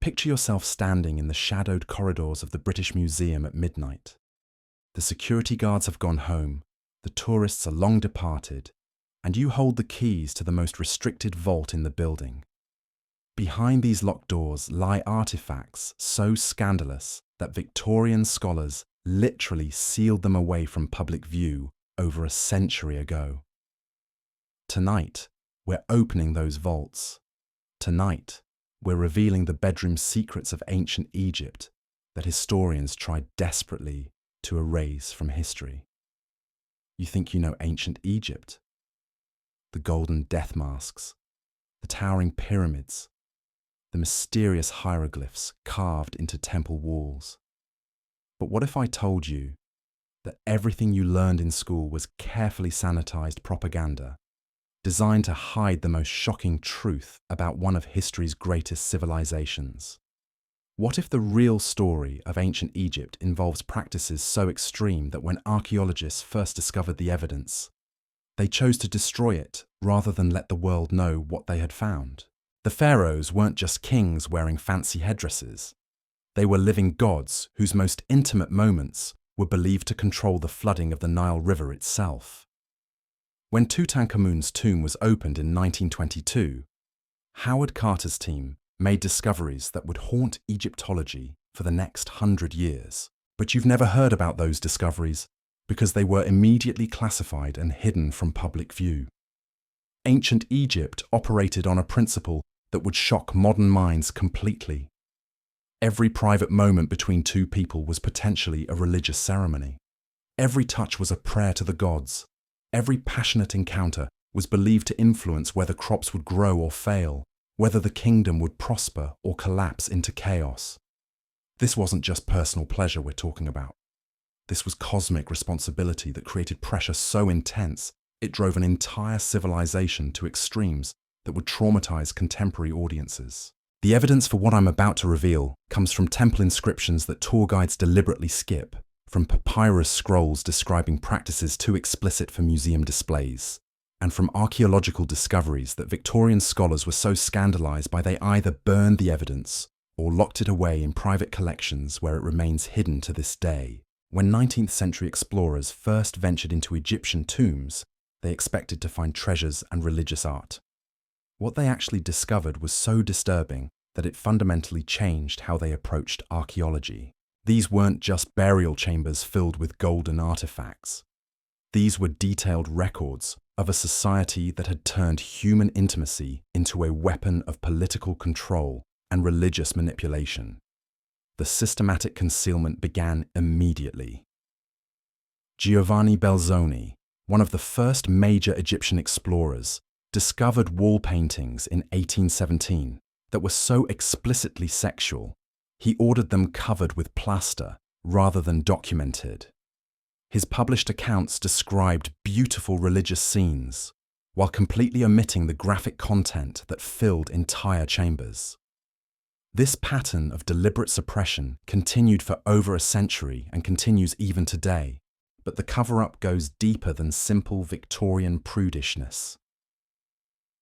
Picture yourself standing in the shadowed corridors of the British Museum at midnight. The security guards have gone home, the tourists are long departed, and you hold the keys to the most restricted vault in the building. Behind these locked doors lie artifacts so scandalous that Victorian scholars literally sealed them away from public view over a century ago. Tonight, we're opening those vaults. Tonight, we're revealing the bedroom secrets of ancient Egypt that historians tried desperately to erase from history. You think you know ancient Egypt? The golden death masks, the towering pyramids, the mysterious hieroglyphs carved into temple walls. But what if I told you that everything you learned in school was carefully sanitized propaganda, designed to hide the most shocking truth about one of history's greatest civilizations? What if the real story of ancient Egypt involves practices so extreme that when archaeologists first discovered the evidence, they chose to destroy it rather than let the world know what they had found? The pharaohs weren't just kings wearing fancy headdresses. They were living gods whose most intimate moments were believed to control the flooding of the Nile River itself. When Tutankhamun's tomb was opened in 1922, Howard Carter's team made discoveries that would haunt Egyptology for the next 100 years. But you've never heard about those discoveries because they were immediately classified and hidden from public view. Ancient Egypt operated on a principle that would shock modern minds completely. Every private moment between two people was potentially a religious ceremony. Every touch was a prayer to the gods. Every passionate encounter was believed to influence whether crops would grow or fail, whether the kingdom would prosper or collapse into chaos. This wasn't just personal pleasure we're talking about. This was cosmic responsibility that created pressure so intense it drove an entire civilization to extremes that would traumatize contemporary audiences. The evidence for what I'm about to reveal comes from temple inscriptions that tour guides deliberately skip, from papyrus scrolls describing practices too explicit for museum displays, and from archaeological discoveries that Victorian scholars were so scandalized by they either burned the evidence or locked it away in private collections where it remains hidden to this day. When 19th century explorers first ventured into Egyptian tombs, they expected to find treasures and religious art. What they actually discovered was so disturbing that it fundamentally changed how they approached archaeology. These weren't just burial chambers filled with golden artifacts. These were detailed records of a society that had turned human intimacy into a weapon of political control and religious manipulation. The systematic concealment began immediately. Giovanni Belzoni, one of the first major Egyptian explorers, discovered wall paintings in 1817 that were so explicitly sexual, he ordered them covered with plaster rather than documented. His published accounts described beautiful religious scenes, while completely omitting the graphic content that filled entire chambers. This pattern of deliberate suppression continued for over a century and continues even today, but the cover-up goes deeper than simple Victorian prudishness.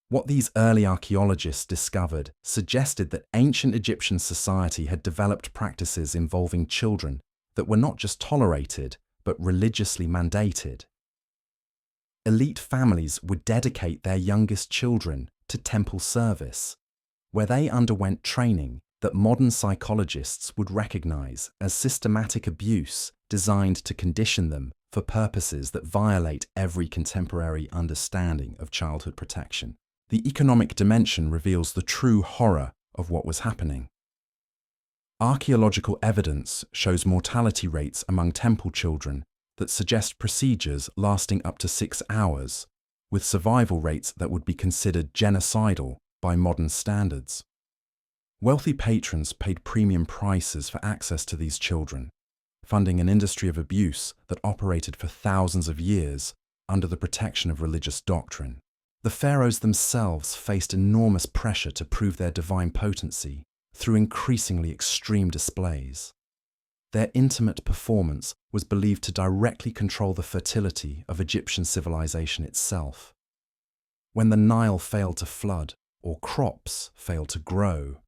What these early archaeologists discovered suggested that ancient Egyptian society had developed practices involving children that were not just tolerated, but religiously mandated. Elite families would dedicate their youngest children to temple service, where they underwent training that modern psychologists would recognize as systematic abuse designed to condition them for purposes that violate every contemporary understanding of childhood protection. The economic dimension reveals the true horror of what was happening. Archaeological evidence shows mortality rates among temple children that suggest procedures lasting up to 6 hours, with survival rates that would be considered genocidal by modern standards. Wealthy patrons paid premium prices for access to these children, funding an industry of abuse that operated for thousands of years under the protection of religious doctrine. The pharaohs themselves faced enormous pressure to prove their divine potency through increasingly extreme displays. Their intimate performance was believed to directly control the fertility of Egyptian civilization itself. When the Nile failed to flood or crops failed to grow,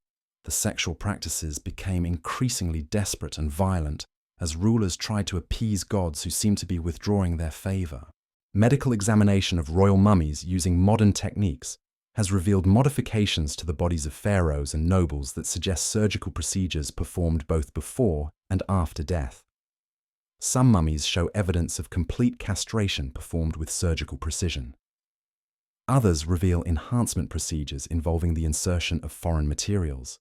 the sexual practices became increasingly desperate and violent as rulers tried to appease gods who seemed to be withdrawing their favor. Medical examination of royal mummies using modern techniques has revealed modifications to the bodies of pharaohs and nobles that suggest surgical procedures performed both before and after death. Some mummies show evidence of complete castration performed with surgical precision. Others reveal enhancement procedures involving the insertion of foreign materials.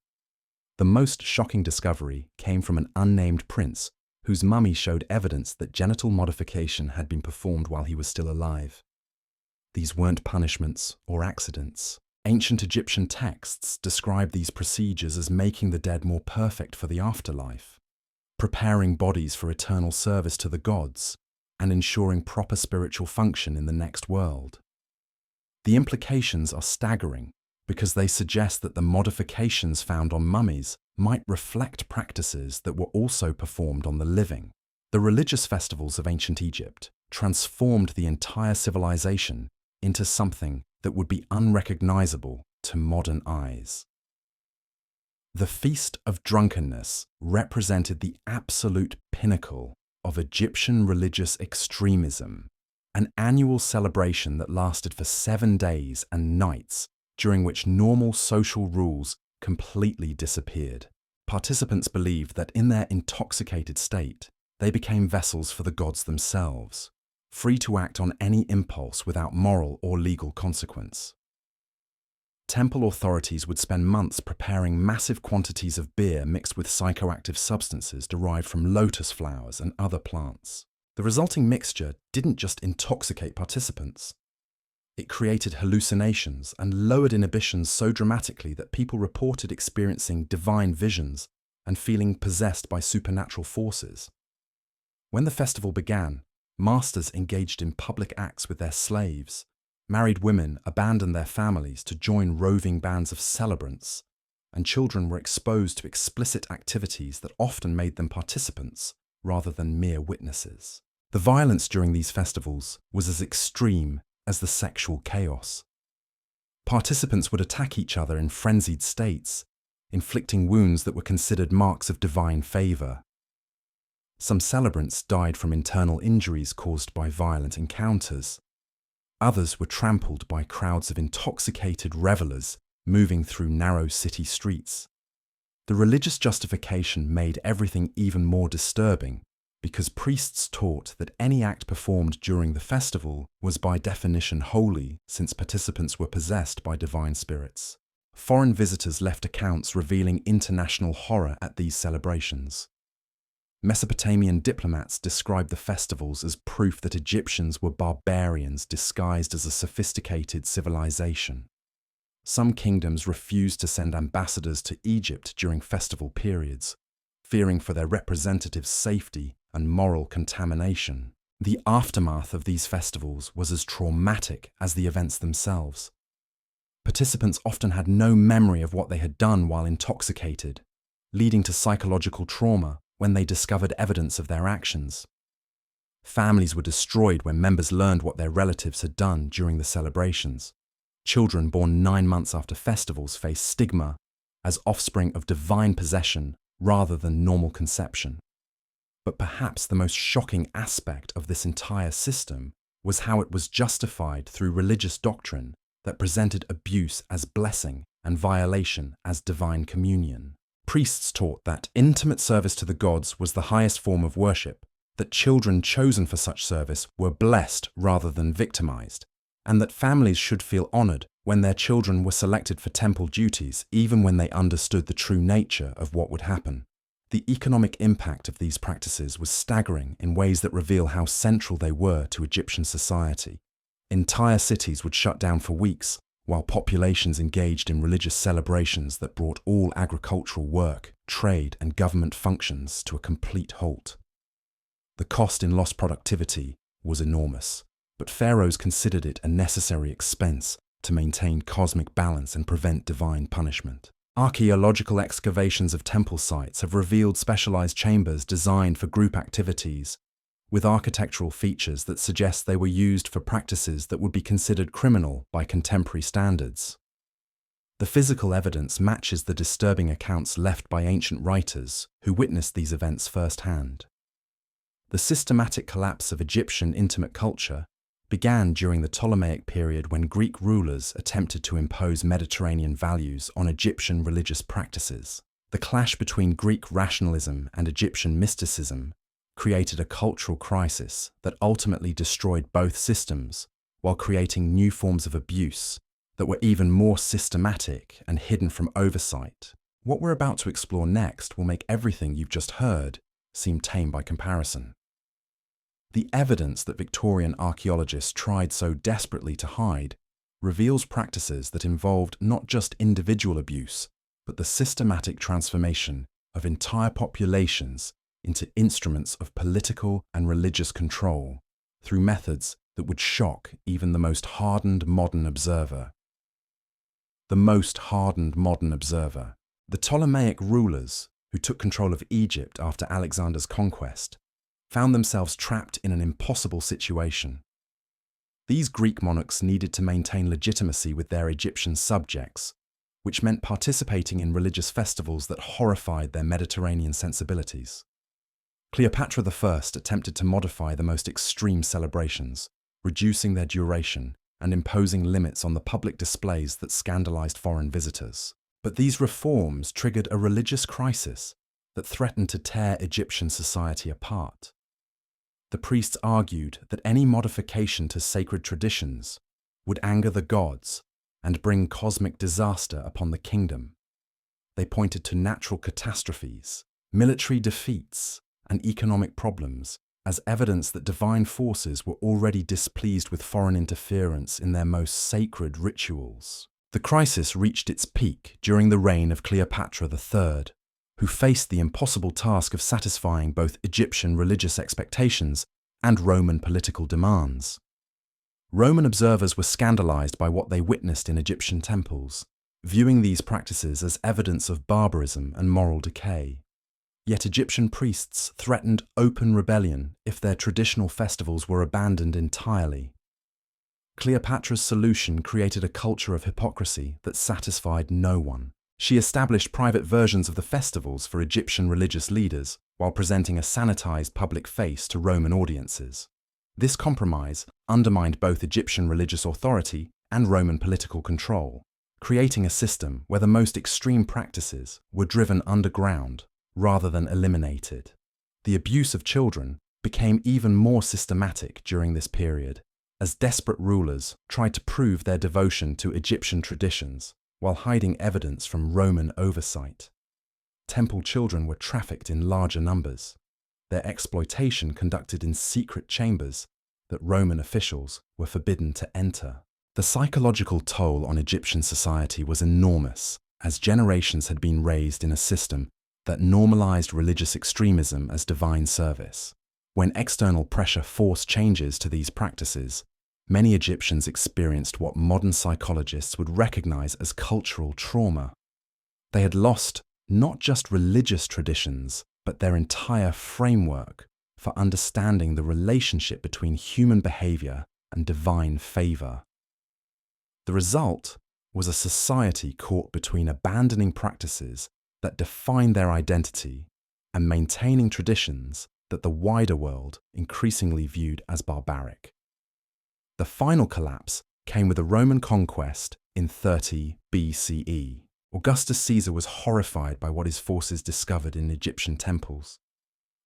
The most shocking discovery came from an unnamed prince whose mummy showed evidence that genital modification had been performed while he was still alive. These weren't punishments or accidents. Ancient Egyptian texts describe these procedures as making the dead more perfect for the afterlife, preparing bodies for eternal service to the gods, and ensuring proper spiritual function in the next world. The implications are staggering because they suggest that the modifications found on mummies might reflect practices that were also performed on the living. The religious festivals of ancient Egypt transformed the entire civilization into something that would be unrecognizable to modern eyes. The Feast of Drunkenness represented the absolute pinnacle of Egyptian religious extremism, an annual celebration that lasted for 7 days and nights, during which normal social rules completely disappeared. Participants believed that in their intoxicated state, they became vessels for the gods themselves, free to act on any impulse without moral or legal consequence. Temple authorities would spend months preparing massive quantities of beer mixed with psychoactive substances derived from lotus flowers and other plants. The resulting mixture didn't just intoxicate participants. It created hallucinations and lowered inhibitions so dramatically that people reported experiencing divine visions and feeling possessed by supernatural forces. When the festival began, masters engaged in public acts with their slaves. Married women abandoned their families to join roving bands of celebrants, and children were exposed to explicit activities that often made them participants rather than mere witnesses. The violence during these festivals was as extreme as the sexual chaos. Participants would attack each other in frenzied states, inflicting wounds that were considered marks of divine favor. Some celebrants died from internal injuries caused by violent encounters. Others were trampled by crowds of intoxicated revelers moving through narrow city streets. The religious justification made everything even more disturbing because priests taught that any act performed during the festival was by definition holy since participants were possessed by divine spirits. Foreign visitors left accounts revealing international horror at these celebrations. Mesopotamian diplomats described the festivals as proof that Egyptians were barbarians disguised as a sophisticated civilization. Some kingdoms refused to send ambassadors to Egypt during festival periods, fearing for their representatives' safety and moral contamination. The aftermath of these festivals was as traumatic as the events themselves. Participants often had no memory of what they had done while intoxicated, leading to psychological trauma when they discovered evidence of their actions. Families were destroyed when members learned what their relatives had done during the celebrations. Children born 9 months after festivals faced stigma as offspring of divine possession rather than normal conception. But perhaps the most shocking aspect of this entire system was how it was justified through religious doctrine that presented abuse as blessing and violation as divine communion. Priests taught that intimate service to the gods was the highest form of worship, that children chosen for such service were blessed rather than victimized, and that families should feel honored when their children were selected for temple duties, even when they understood the true nature of what would happen. The economic impact of these practices was staggering in ways that reveal how central they were to Egyptian society. Entire cities would shut down for weeks, while populations engaged in religious celebrations that brought all agricultural work, trade, and government functions to a complete halt. The cost in lost productivity was enormous, but pharaohs considered it a necessary expense to maintain cosmic balance and prevent divine punishment. Archaeological excavations of temple sites have revealed specialized chambers designed for group activities, with architectural features that suggest they were used for practices that would be considered criminal by contemporary standards. The physical evidence matches the disturbing accounts left by ancient writers who witnessed these events firsthand. The systematic collapse of Egyptian intimate culture began during the Ptolemaic period when Greek rulers attempted to impose Mediterranean values on Egyptian religious practices. The clash between Greek rationalism and Egyptian mysticism created a cultural crisis that ultimately destroyed both systems while creating new forms of abuse that were even more systematic and hidden from oversight. What we're about to explore next will make everything you've just heard seem tame by comparison. The evidence that Victorian archaeologists tried so desperately to hide reveals practices that involved not just individual abuse, but the systematic transformation of entire populations into instruments of political and religious control through methods that would shock even the most hardened modern observer. The most hardened modern observer. The Ptolemaic rulers, who took control of Egypt after Alexander's conquest, found themselves trapped in an impossible situation. These Greek monarchs needed to maintain legitimacy with their Egyptian subjects, which meant participating in religious festivals that horrified their Mediterranean sensibilities. Cleopatra I attempted to modify the most extreme celebrations, reducing their duration and imposing limits on the public displays that scandalized foreign visitors. But these reforms triggered a religious crisis that threatened to tear Egyptian society apart. The priests argued that any modification to sacred traditions would anger the gods and bring cosmic disaster upon the kingdom. They pointed to natural catastrophes, military defeats, and economic problems as evidence that divine forces were already displeased with foreign interference in their most sacred rituals. The crisis reached its peak during the reign of Cleopatra III, who faced the impossible task of satisfying both Egyptian religious expectations and Roman political demands. Roman observers were scandalized by what they witnessed in Egyptian temples, viewing these practices as evidence of barbarism and moral decay. Yet Egyptian priests threatened open rebellion if their traditional festivals were abandoned entirely. Cleopatra's solution created a culture of hypocrisy that satisfied no one. She established private versions of the festivals for Egyptian religious leaders while presenting a sanitized public face to Roman audiences. This compromise undermined both Egyptian religious authority and Roman political control, creating a system where the most extreme practices were driven underground rather than eliminated. The abuse of children became even more systematic during this period, as desperate rulers tried to prove their devotion to Egyptian traditions while hiding evidence from Roman oversight. Temple children were trafficked in larger numbers, their exploitation conducted in secret chambers that Roman officials were forbidden to enter. The psychological toll on Egyptian society was enormous, as generations had been raised in a system that normalized religious extremism as divine service. When external pressure forced changes to these practices, many Egyptians experienced what modern psychologists would recognize as cultural trauma. They had lost not just religious traditions, but their entire framework for understanding the relationship between human behavior and divine favor. The result was a society caught between abandoning practices that define their identity and maintaining traditions that the wider world increasingly viewed as barbaric. The final collapse came with the Roman conquest in 30 BCE. Augustus Caesar was horrified by what his forces discovered in Egyptian temples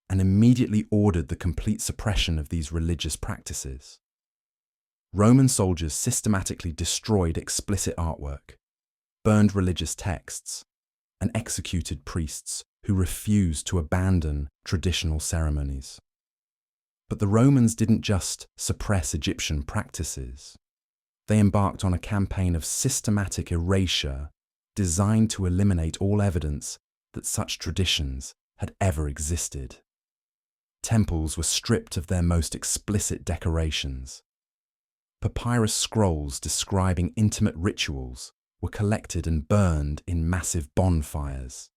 and immediately ordered the complete suppression of these religious practices. Roman soldiers systematically destroyed explicit artwork, burned religious texts, and executed priests who refused to abandon traditional ceremonies. But the Romans didn't just suppress Egyptian practices. They embarked on a campaign of systematic erasure designed to eliminate all evidence that such traditions had ever existed. Temples were stripped of their most explicit decorations. Papyrus scrolls describing intimate rituals were collected and burned in massive bonfires.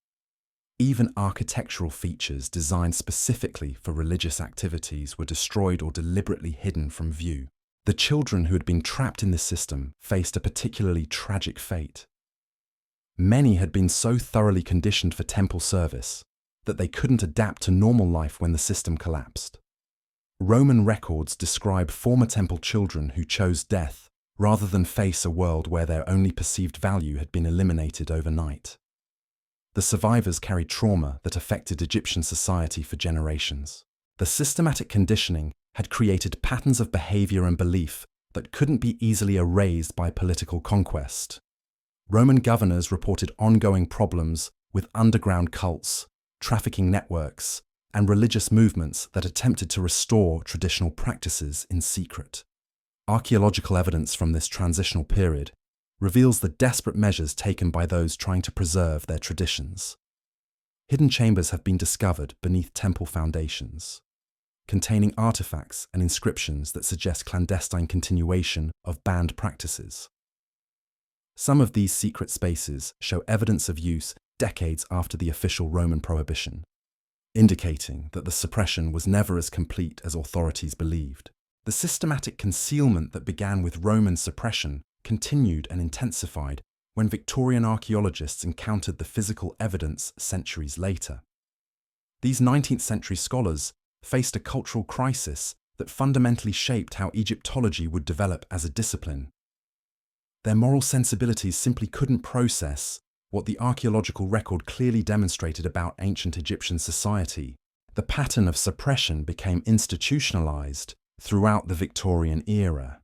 Even architectural features designed specifically for religious activities were destroyed or deliberately hidden from view. The children who had been trapped in this system faced a particularly tragic fate. Many had been so thoroughly conditioned for temple service that they couldn't adapt to normal life when the system collapsed. Roman records describe former temple children who chose death rather than face a world where their only perceived value had been eliminated overnight. The survivors carried trauma that affected Egyptian society for generations. The systematic conditioning had created patterns of behavior and belief that couldn't be easily erased by political conquest. Roman governors reported ongoing problems with underground cults, trafficking networks, and religious movements that attempted to restore traditional practices in secret. Archaeological evidence from this transitional period reveals the desperate measures taken by those trying to preserve their traditions. Hidden chambers have been discovered beneath temple foundations, containing artifacts and inscriptions that suggest clandestine continuation of banned practices. Some of these secret spaces show evidence of use decades after the official Roman prohibition, indicating that the suppression was never as complete as authorities believed. The systematic concealment that began with Roman suppression continued and intensified when Victorian archaeologists encountered the physical evidence centuries later. These 19th century scholars faced a cultural crisis that fundamentally shaped how Egyptology would develop as a discipline. Their moral sensibilities simply couldn't process what the archaeological record clearly demonstrated about ancient Egyptian society. The pattern of suppression became institutionalized throughout the Victorian era.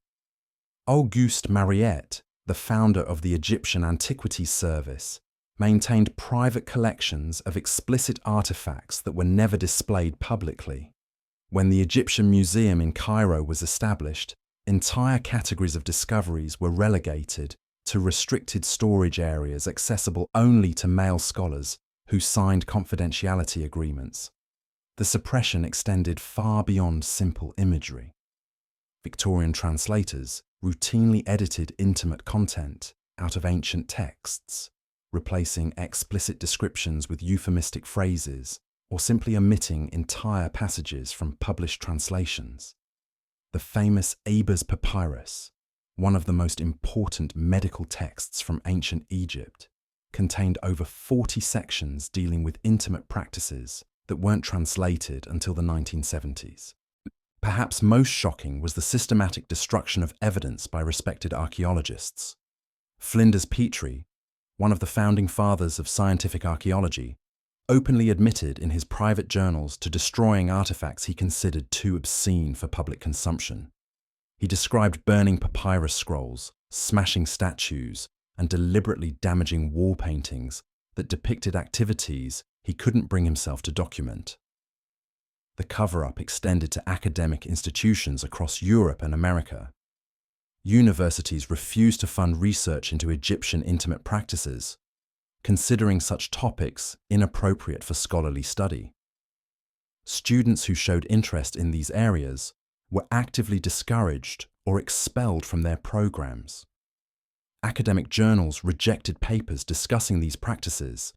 Auguste Mariette, the founder of the Egyptian Antiquities Service, maintained private collections of explicit artifacts that were never displayed publicly. When the Egyptian Museum in Cairo was established, entire categories of discoveries were relegated to restricted storage areas accessible only to male scholars who signed confidentiality agreements. The suppression extended far beyond simple imagery. Victorian translators routinely edited intimate content out of ancient texts, replacing explicit descriptions with euphemistic phrases or simply omitting entire passages from published translations. The famous Ebers Papyrus, one of the most important medical texts from ancient Egypt, contained over 40 sections dealing with intimate practices that weren't translated until the 1970s. Perhaps most shocking was the systematic destruction of evidence by respected archaeologists. Flinders Petrie, one of the founding fathers of scientific archaeology, openly admitted in his private journals to destroying artifacts he considered too obscene for public consumption. He described burning papyrus scrolls, smashing statues, and deliberately damaging wall paintings that depicted activities he couldn't bring himself to document. The cover-up extended to academic institutions across Europe and America. Universities refused to fund research into Egyptian intimate practices, considering such topics inappropriate for scholarly study. Students who showed interest in these areas were actively discouraged or expelled from their programs. Academic journals rejected papers discussing these practices,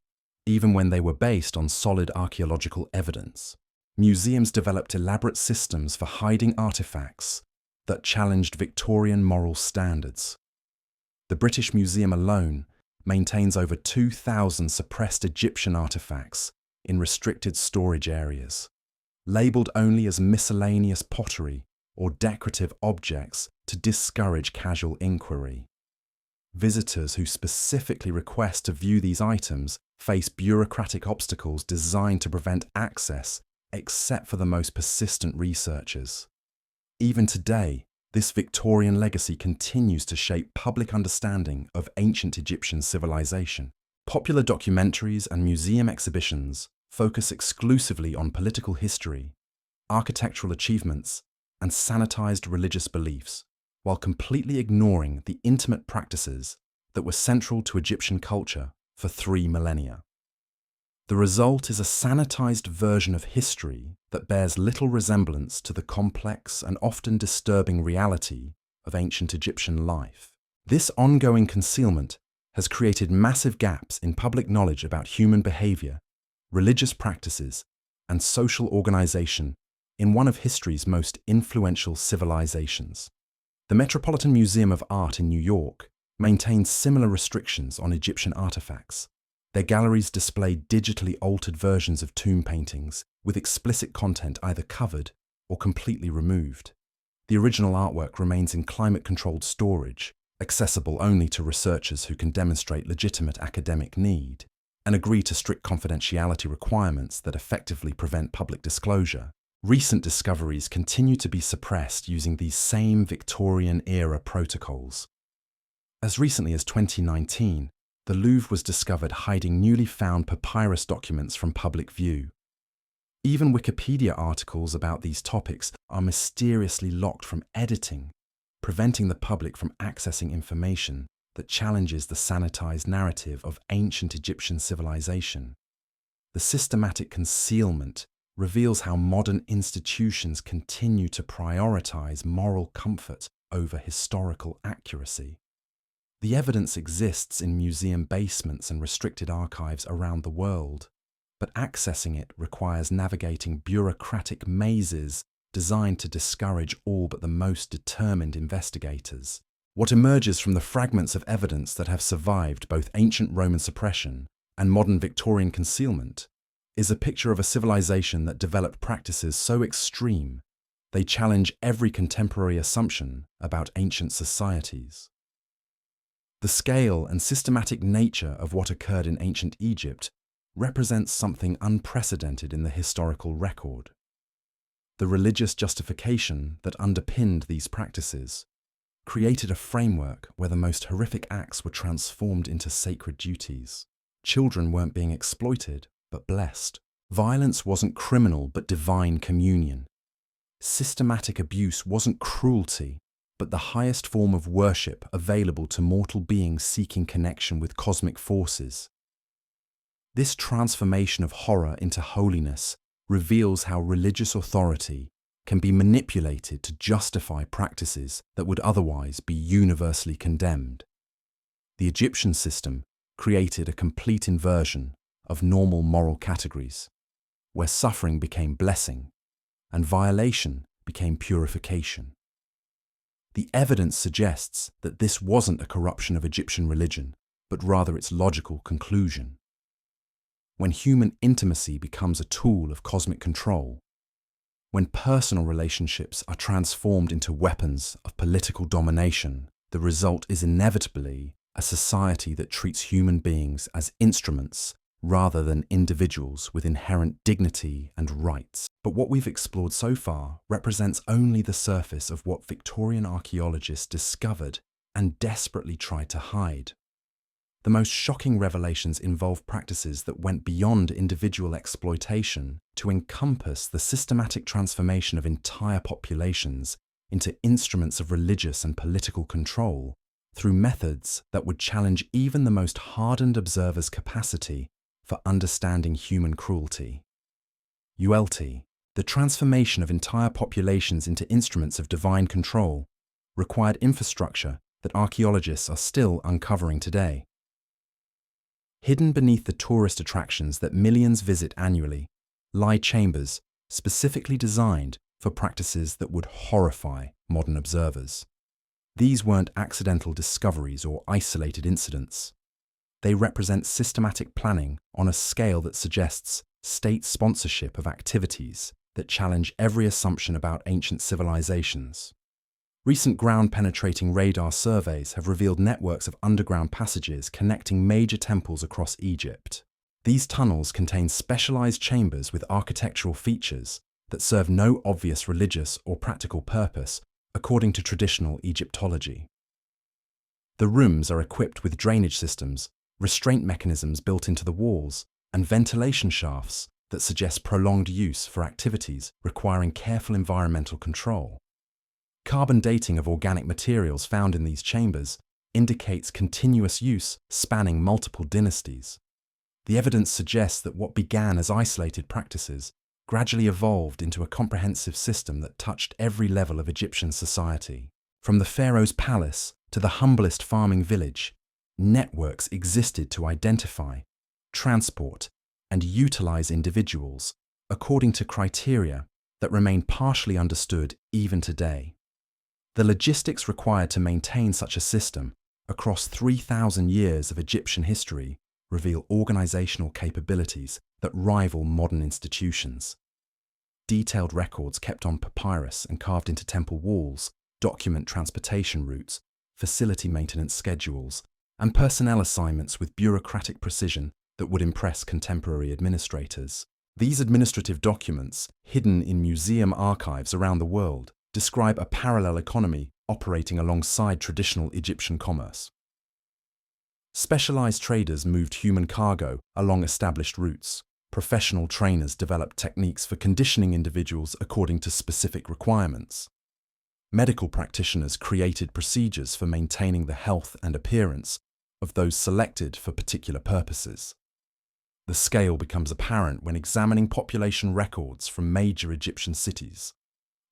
even when they were based on solid archaeological evidence. Museums developed elaborate systems for hiding artifacts that challenged Victorian moral standards. The British Museum alone maintains over 2,000 suppressed Egyptian artifacts in restricted storage areas, labelled only as miscellaneous pottery or decorative objects to discourage casual inquiry. Visitors who specifically request to view these items face bureaucratic obstacles designed to prevent access except for the most persistent researchers. Even today, this Victorian legacy continues to shape public understanding of ancient Egyptian civilization. Popular documentaries and museum exhibitions focus exclusively on political history, architectural achievements, and sanitized religious beliefs, while completely ignoring the intimate practices that were central to Egyptian culture for 3 millennia. The result is a sanitized version of history that bears little resemblance to the complex and often disturbing reality of ancient Egyptian life. This ongoing concealment has created massive gaps in public knowledge about human behavior, religious practices, and social organization in one of history's most influential civilizations. The Metropolitan Museum of Art in New York maintained similar restrictions on Egyptian artifacts. Their galleries displayed digitally altered versions of tomb paintings, with explicit content either covered or completely removed. The original artwork remains in climate-controlled storage, accessible only to researchers who can demonstrate legitimate academic need and agree to strict confidentiality requirements that effectively prevent public disclosure. Recent discoveries continue to be suppressed using these same Victorian-era protocols. As recently as 2019, the Louvre was discovered hiding newly found papyrus documents from public view. Even Wikipedia articles about these topics are mysteriously locked from editing, preventing the public from accessing information that challenges the sanitized narrative of ancient Egyptian civilization. The systematic concealment reveals how modern institutions continue to prioritize moral comfort over historical accuracy. The evidence exists in museum basements and restricted archives around the world, but accessing it requires navigating bureaucratic mazes designed to discourage all but the most determined investigators. What emerges from the fragments of evidence that have survived both ancient Roman suppression and modern Victorian concealment is a picture of a civilization that developed practices so extreme they challenge every contemporary assumption about ancient societies. The scale and systematic nature of what occurred in ancient Egypt represents something unprecedented in the historical record. The religious justification that underpinned these practices created a framework where the most horrific acts were transformed into sacred duties. Children weren't being exploited, but blessed. Violence wasn't criminal, but divine communion. Systematic abuse wasn't cruelty, but the highest form of worship available to mortal beings seeking connection with cosmic forces. This transformation of horror into holiness reveals how religious authority can be manipulated to justify practices that would otherwise be universally condemned. The Egyptian system created a complete inversion of normal moral categories, where suffering became blessing and violation became purification. The evidence suggests that this wasn't a corruption of Egyptian religion, but rather its logical conclusion. When human intimacy becomes a tool of cosmic control, when personal relationships are transformed into weapons of political domination, the result is inevitably a society that treats human beings as instruments rather than individuals with inherent dignity and rights. But what we've explored so far represents only the surface of what Victorian archaeologists discovered and desperately tried to hide. The most shocking revelations involve practices that went beyond individual exploitation to encompass the systematic transformation of entire populations into instruments of religious and political control through methods that would challenge even the most hardened observer's capacity for understanding human cruelty. ULT, the transformation of entire populations into instruments of divine control, required infrastructure that archaeologists are still uncovering today. Hidden beneath the tourist attractions that millions visit annually lie chambers specifically designed for practices that would horrify modern observers. These weren't accidental discoveries or isolated incidents. They represent systematic planning on a scale that suggests state sponsorship of activities that challenge every assumption about ancient civilizations. Recent ground-penetrating radar surveys have revealed networks of underground passages connecting major temples across Egypt. These tunnels contain specialized chambers with architectural features that serve no obvious religious or practical purpose, according to traditional Egyptology. The rooms are equipped with drainage systems, restraint mechanisms built into the walls, and ventilation shafts that suggest prolonged use for activities requiring careful environmental control. Carbon dating of organic materials found in these chambers indicates continuous use spanning multiple dynasties. The evidence suggests that what began as isolated practices gradually evolved into a comprehensive system that touched every level of Egyptian society. From the pharaoh's palace to the humblest farming village, networks existed to identify, transport, and utilize individuals according to criteria that remain partially understood even today. The logistics required to maintain such a system across 3,000 years of Egyptian history, reveal organizational capabilities that rival modern institutions. Detailed records kept on papyrus and carved into temple walls document transportation routes, facility maintenance schedules, and personnel assignments with bureaucratic precision that would impress contemporary administrators. These administrative documents, hidden in museum archives around the world, describe a parallel economy operating alongside traditional Egyptian commerce. Specialized traders moved human cargo along established routes. Professional trainers developed techniques for conditioning individuals according to specific requirements. Medical practitioners created procedures for maintaining the health and appearance of those selected for particular purposes. The scale becomes apparent when examining population records from major Egyptian cities.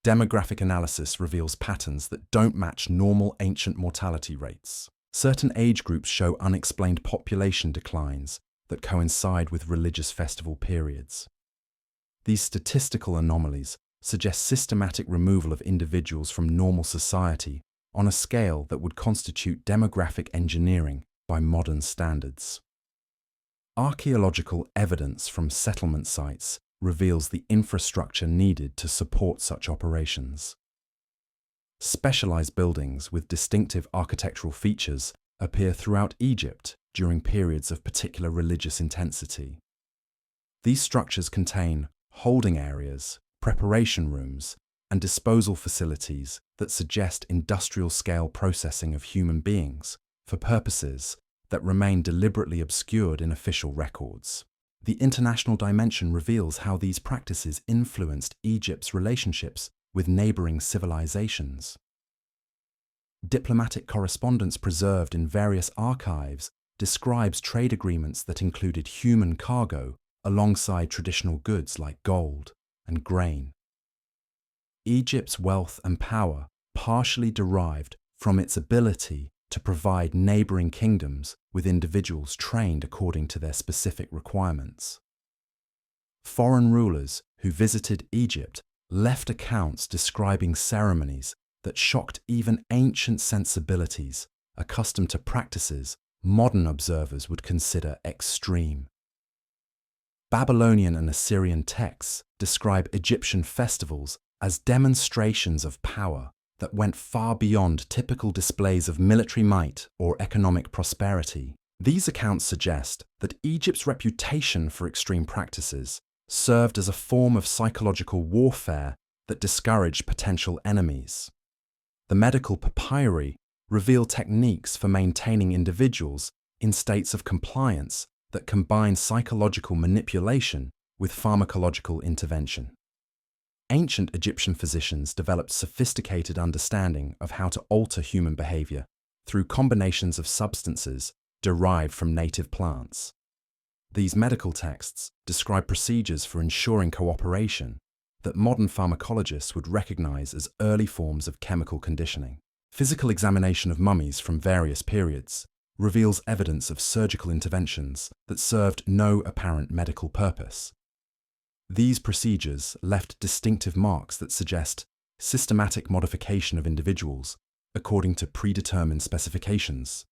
Demographic analysis reveals patterns that don't match normal ancient mortality rates. Certain age groups show unexplained population declines that coincide with religious festival periods. These statistical anomalies suggest systematic removal of individuals from normal society on a scale that would constitute demographic engineering by modern standards. Archaeological evidence from settlement sites reveals the infrastructure needed to support such operations. Specialized buildings with distinctive architectural features appear throughout Egypt during periods of particular religious intensity. These structures contain holding areas, preparation rooms, and disposal facilities that suggest industrial-scale processing of human beings for purposes that remain deliberately obscured in official records. The international dimension reveals how these practices influenced Egypt's relationships with neighboring civilizations. Diplomatic correspondence preserved in various archives describes trade agreements that included human cargo alongside traditional goods like gold and grain. Egypt's wealth and power partially derived from its ability to provide neighboring kingdoms with individuals trained according to their specific requirements. Foreign rulers who visited Egypt left accounts describing ceremonies that shocked even ancient sensibilities accustomed to practices modern observers would consider extreme. Babylonian and Assyrian texts describe Egyptian festivals as demonstrations of power that went far beyond typical displays of military might or economic prosperity. These accounts suggest that Egypt's reputation for extreme practices served as a form of psychological warfare that discouraged potential enemies. The medical papyri reveal techniques for maintaining individuals in states of compliance that combine psychological manipulation with pharmacological intervention. Ancient Egyptian physicians developed sophisticated understanding of how to alter human behavior through combinations of substances derived from native plants. These medical texts describe procedures for ensuring cooperation that modern pharmacologists would recognize as early forms of chemical conditioning. Physical examination of mummies from various periods reveals evidence of surgical interventions that served no apparent medical purpose. These procedures left distinctive marks that suggest systematic modification of individuals according to predetermined specifications.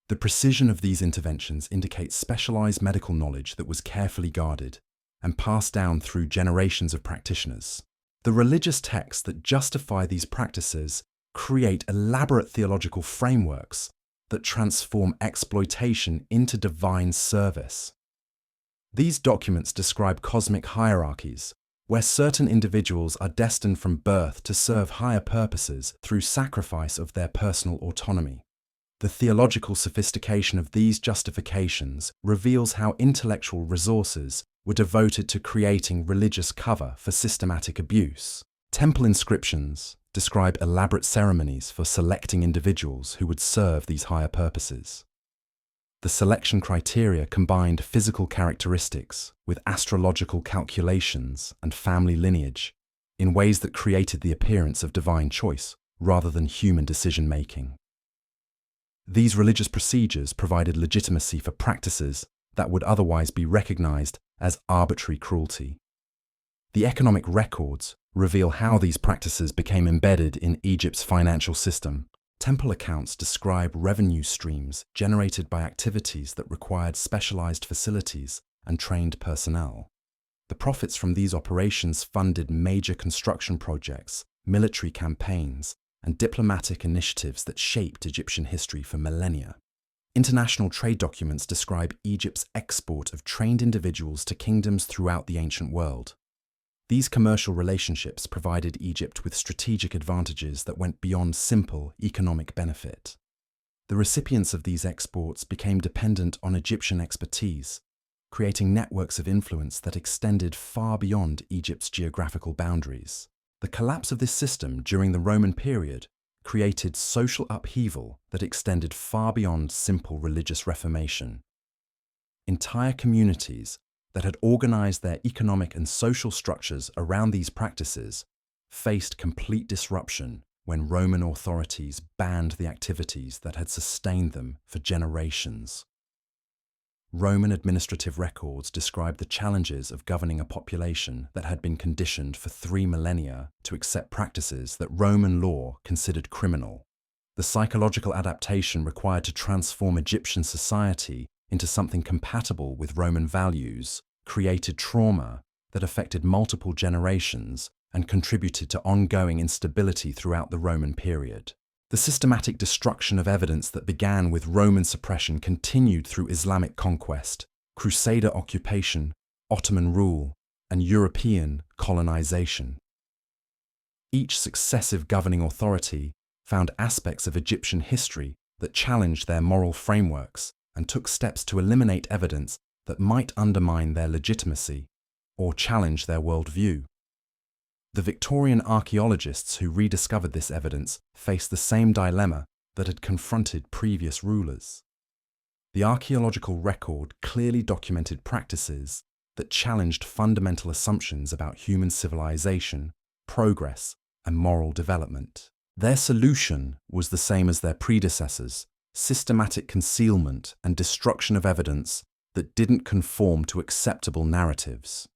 The precision of these interventions indicates specialized medical knowledge that was carefully guarded and passed down through generations of practitioners. The religious texts that justify these practices create elaborate theological frameworks that transform exploitation into divine service. These documents describe cosmic hierarchies, where certain individuals are destined from birth to serve higher purposes through sacrifice of their personal autonomy. The theological sophistication of these justifications reveals how intellectual resources were devoted to creating religious cover for systematic abuse. Temple inscriptions describe elaborate ceremonies for selecting individuals who would serve these higher purposes. The selection criteria combined physical characteristics with astrological calculations and family lineage in ways that created the appearance of divine choice rather than human decision-making. These religious procedures provided legitimacy for practices that would otherwise be recognized as arbitrary cruelty. The economic records reveal how these practices became embedded in Egypt's financial system, Temple accounts describe revenue streams generated by activities that required specialized facilities and trained personnel. The profits from these operations funded major construction projects, military campaigns, and diplomatic initiatives that shaped Egyptian history for millennia. International trade documents describe Egypt's export of trained individuals to kingdoms throughout the ancient world. These commercial relationships provided Egypt with strategic advantages that went beyond simple economic benefit. The recipients of these exports became dependent on Egyptian expertise, creating networks of influence that extended far beyond Egypt's geographical boundaries. The collapse of this system during the Roman period created social upheaval that extended far beyond simple religious reformation. Entire communities that had organized their economic and social structures around these practices faced complete disruption when Roman authorities banned the activities that had sustained them for generations. Roman administrative records describe the challenges of governing a population that had been conditioned for 3 millennia to accept practices that Roman law considered criminal. The psychological adaptation required to transform Egyptian society into something compatible with Roman values created trauma that affected multiple generations and contributed to ongoing instability throughout the Roman period. The systematic destruction of evidence that began with Roman suppression continued through Islamic conquest, Crusader occupation, Ottoman rule, and European colonization. Each successive governing authority found aspects of Egyptian history that challenged their moral frameworks and took steps to eliminate evidence that might undermine their legitimacy or challenge their worldview. The Victorian archaeologists who rediscovered this evidence faced the same dilemma that had confronted previous rulers. The archaeological record clearly documented practices that challenged fundamental assumptions about human civilization, progress, and moral development. Their solution was the same as their predecessors: systematic concealment and destruction of evidence that didn't conform to acceptable narratives.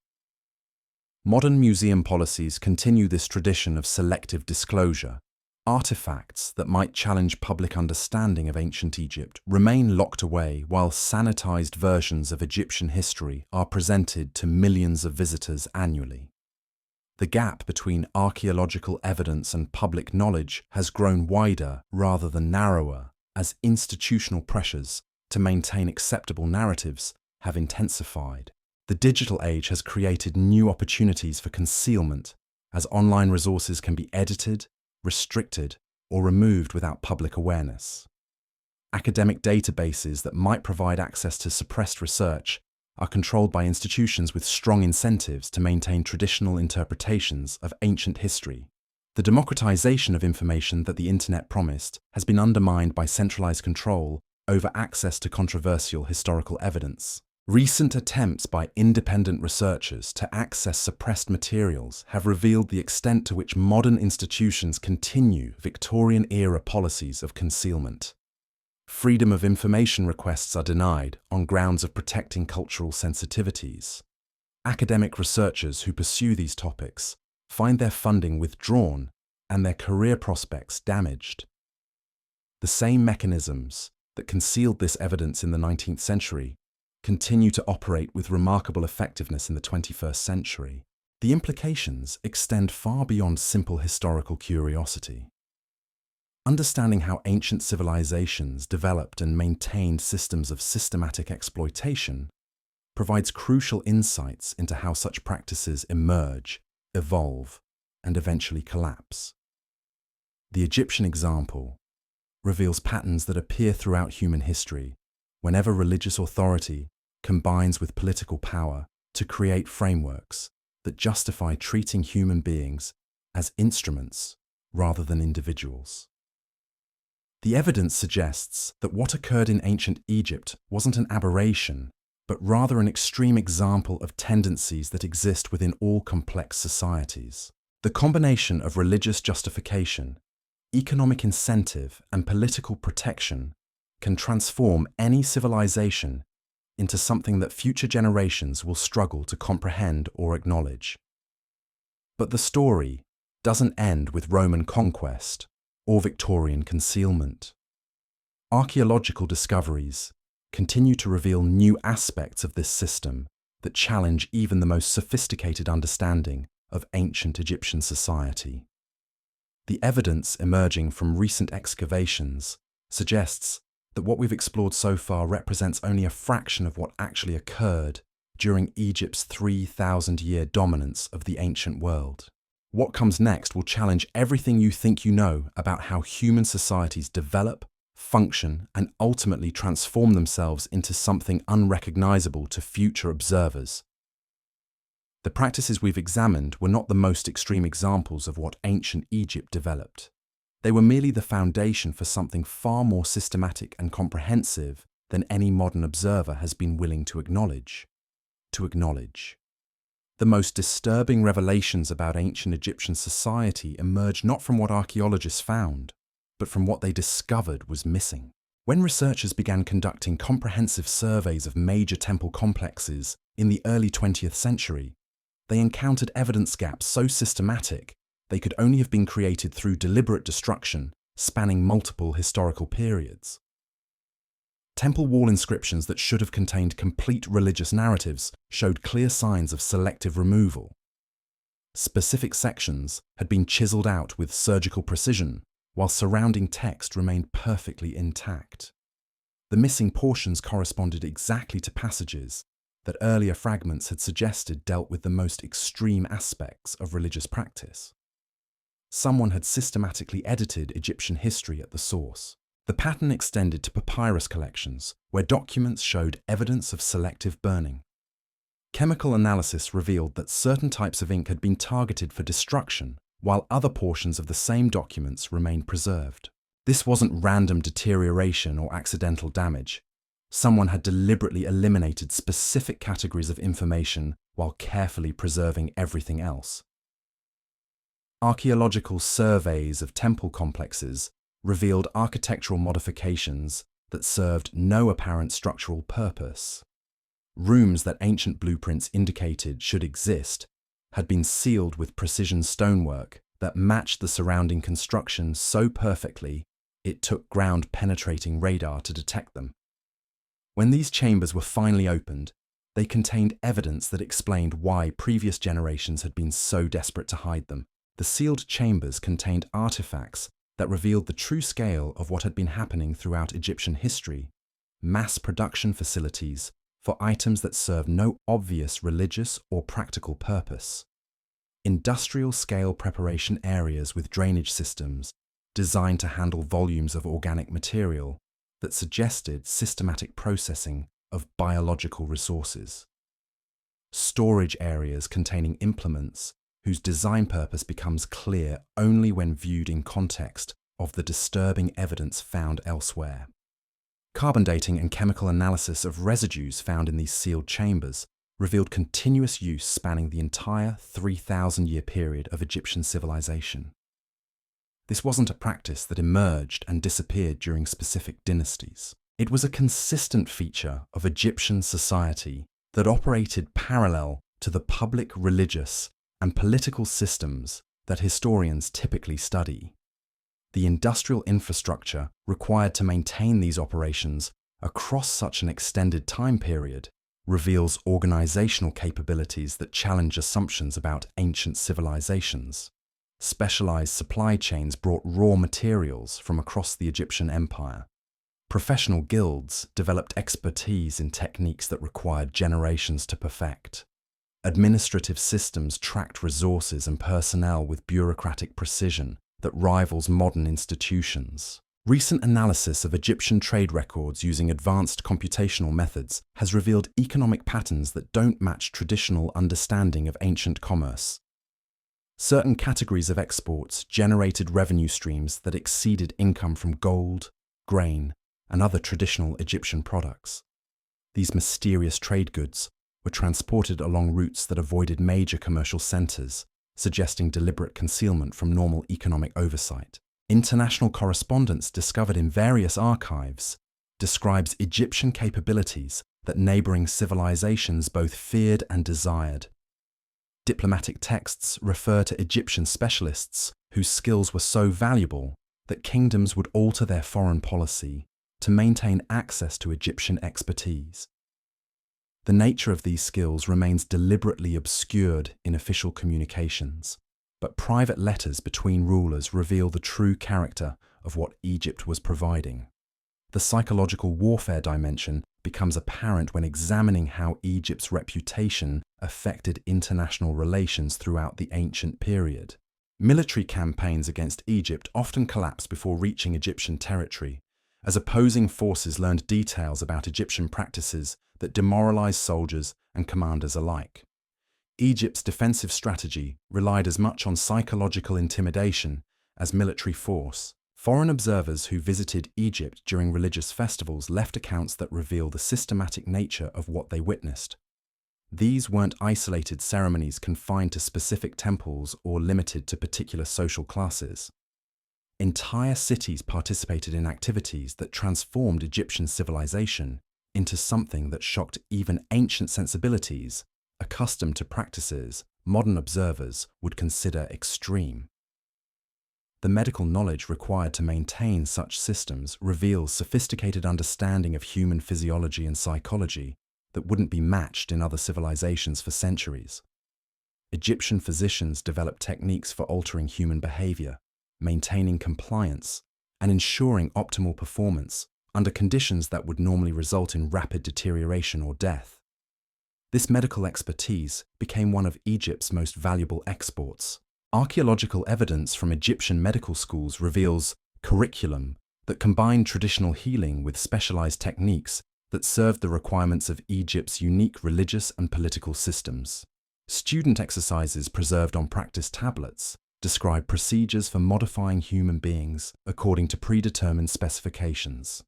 Modern museum policies continue this tradition of selective disclosure. Artifacts that might challenge public understanding of ancient Egypt remain locked away while sanitized versions of Egyptian history are presented to millions of visitors annually. The gap between archaeological evidence and public knowledge has grown wider rather than narrower as institutional pressures to maintain acceptable narratives have intensified. The digital age has created new opportunities for concealment, as online resources can be edited, restricted, or removed without public awareness. Academic databases that might provide access to suppressed research are controlled by institutions with strong incentives to maintain traditional interpretations of ancient history. The democratization of information that the Internet promised has been undermined by centralized control over access to controversial historical evidence. Recent attempts by independent researchers to access suppressed materials have revealed the extent to which modern institutions continue Victorian-era policies of concealment. Freedom of information requests are denied on grounds of protecting cultural sensitivities. Academic researchers who pursue these topics find their funding withdrawn and their career prospects damaged. The same mechanisms that concealed this evidence in the 19th century continue to operate with remarkable effectiveness in the 21st century. The implications extend far beyond simple historical curiosity. Understanding how ancient civilizations developed and maintained systems of systematic exploitation provides crucial insights into how such practices emerge, evolve, and eventually collapse. The Egyptian example reveals patterns that appear throughout human history whenever religious authority combines with political power to create frameworks that justify treating human beings as instruments rather than individuals. The evidence suggests that what occurred in ancient Egypt wasn't an aberration, but rather an extreme example of tendencies that exist within all complex societies. The combination of religious justification, economic incentive, and political protection can transform any civilization into something that future generations will struggle to comprehend or acknowledge. But the story doesn't end with Roman conquest or Victorian concealment. Archaeological discoveries continue to reveal new aspects of this system that challenge even the most sophisticated understanding of ancient Egyptian society. The evidence emerging from recent excavations suggests that what we've explored so far represents only a fraction of what actually occurred during Egypt's 3,000-year dominance of the ancient world. What comes next will challenge everything you think you know about how human societies develop, function, and ultimately transform themselves into something unrecognizable to future observers. The practices we've examined were not the most extreme examples of what ancient Egypt developed. They were merely the foundation for something far more systematic and comprehensive than any modern observer has been willing to acknowledge. The most disturbing revelations about ancient Egyptian society emerged not from what archaeologists found, but from what they discovered was missing. When researchers began conducting comprehensive surveys of major temple complexes in the early 20th century, they encountered evidence gaps so systematic they could only have been created through deliberate destruction spanning multiple historical periods. Temple wall inscriptions that should have contained complete religious narratives showed clear signs of selective removal. Specific sections had been chiseled out with surgical precision, while surrounding text remained perfectly intact. The missing portions corresponded exactly to passages that earlier fragments had suggested dealt with the most extreme aspects of religious practice. Someone had systematically edited Egyptian history at the source. The pattern extended to papyrus collections, where documents showed evidence of selective burning. Chemical analysis revealed that certain types of ink had been targeted for destruction, while other portions of the same documents remained preserved. This wasn't random deterioration or accidental damage. Someone had deliberately eliminated specific categories of information while carefully preserving everything else. Archaeological surveys of temple complexes revealed architectural modifications that served no apparent structural purpose. Rooms that ancient blueprints indicated should exist had been sealed with precision stonework that matched the surrounding construction so perfectly it took ground-penetrating radar to detect them. When these chambers were finally opened, they contained evidence that explained why previous generations had been so desperate to hide them. The sealed chambers contained artifacts that revealed the true scale of what had been happening throughout Egyptian history: mass production facilities for items that served no obvious religious or practical purpose, industrial-scale preparation areas with drainage systems designed to handle volumes of organic material that suggested systematic processing of biological resources, storage areas containing implements whose design purpose becomes clear only when viewed in context of the disturbing evidence found elsewhere. Carbon dating and chemical analysis of residues found in these sealed chambers revealed continuous use spanning the entire 3,000-year period of Egyptian civilization. This wasn't a practice that emerged and disappeared during specific dynasties. It was a consistent feature of Egyptian society that operated parallel to the public religious and political systems that historians typically study. The industrial infrastructure required to maintain these operations across such an extended time period reveals organizational capabilities that challenge assumptions about ancient civilizations. Specialized supply chains brought raw materials from across the Egyptian empire. Professional guilds developed expertise in techniques that required generations to perfect. Administrative systems tracked resources and personnel with bureaucratic precision that rivals modern institutions. Recent analysis of Egyptian trade records using advanced computational methods has revealed economic patterns that don't match traditional understanding of ancient commerce. Certain categories of exports generated revenue streams that exceeded income from gold, grain, and other traditional Egyptian products. These mysterious trade goods were transported along routes that avoided major commercial centers, suggesting deliberate concealment from normal economic oversight. International correspondence discovered in various archives describes Egyptian capabilities that neighboring civilizations both feared and desired. Diplomatic texts refer to Egyptian specialists whose skills were so valuable that kingdoms would alter their foreign policy to maintain access to Egyptian expertise. The nature of these skills remains deliberately obscured in official communications, but private letters between rulers reveal the true character of what Egypt was providing. The psychological warfare dimension becomes apparent when examining how Egypt's reputation affected international relations throughout the ancient period. Military campaigns against Egypt often collapsed before reaching Egyptian territory, as opposing forces learned details about Egyptian practices that demoralized soldiers and commanders alike. Egypt's defensive strategy relied as much on psychological intimidation as military force. Foreign observers who visited Egypt during religious festivals left accounts that reveal the systematic nature of what they witnessed. These weren't isolated ceremonies confined to specific temples or limited to particular social classes. Entire cities participated in activities that transformed Egyptian civilization into something that shocked even ancient sensibilities, accustomed to practices modern observers would consider extreme. The medical knowledge required to maintain such systems reveals sophisticated understanding of human physiology and psychology that wouldn't be matched in other civilizations for centuries. Egyptian physicians developed techniques for altering human behavior, maintaining compliance, and ensuring optimal performance under conditions that would normally result in rapid deterioration or death. This medical expertise became one of Egypt's most valuable exports. Archaeological evidence from Egyptian medical schools reveals curriculum that combined traditional healing with specialized techniques that served the requirements of Egypt's unique religious and political systems. Student exercises preserved on practice tablets describe procedures for modifying human beings according to predetermined specifications.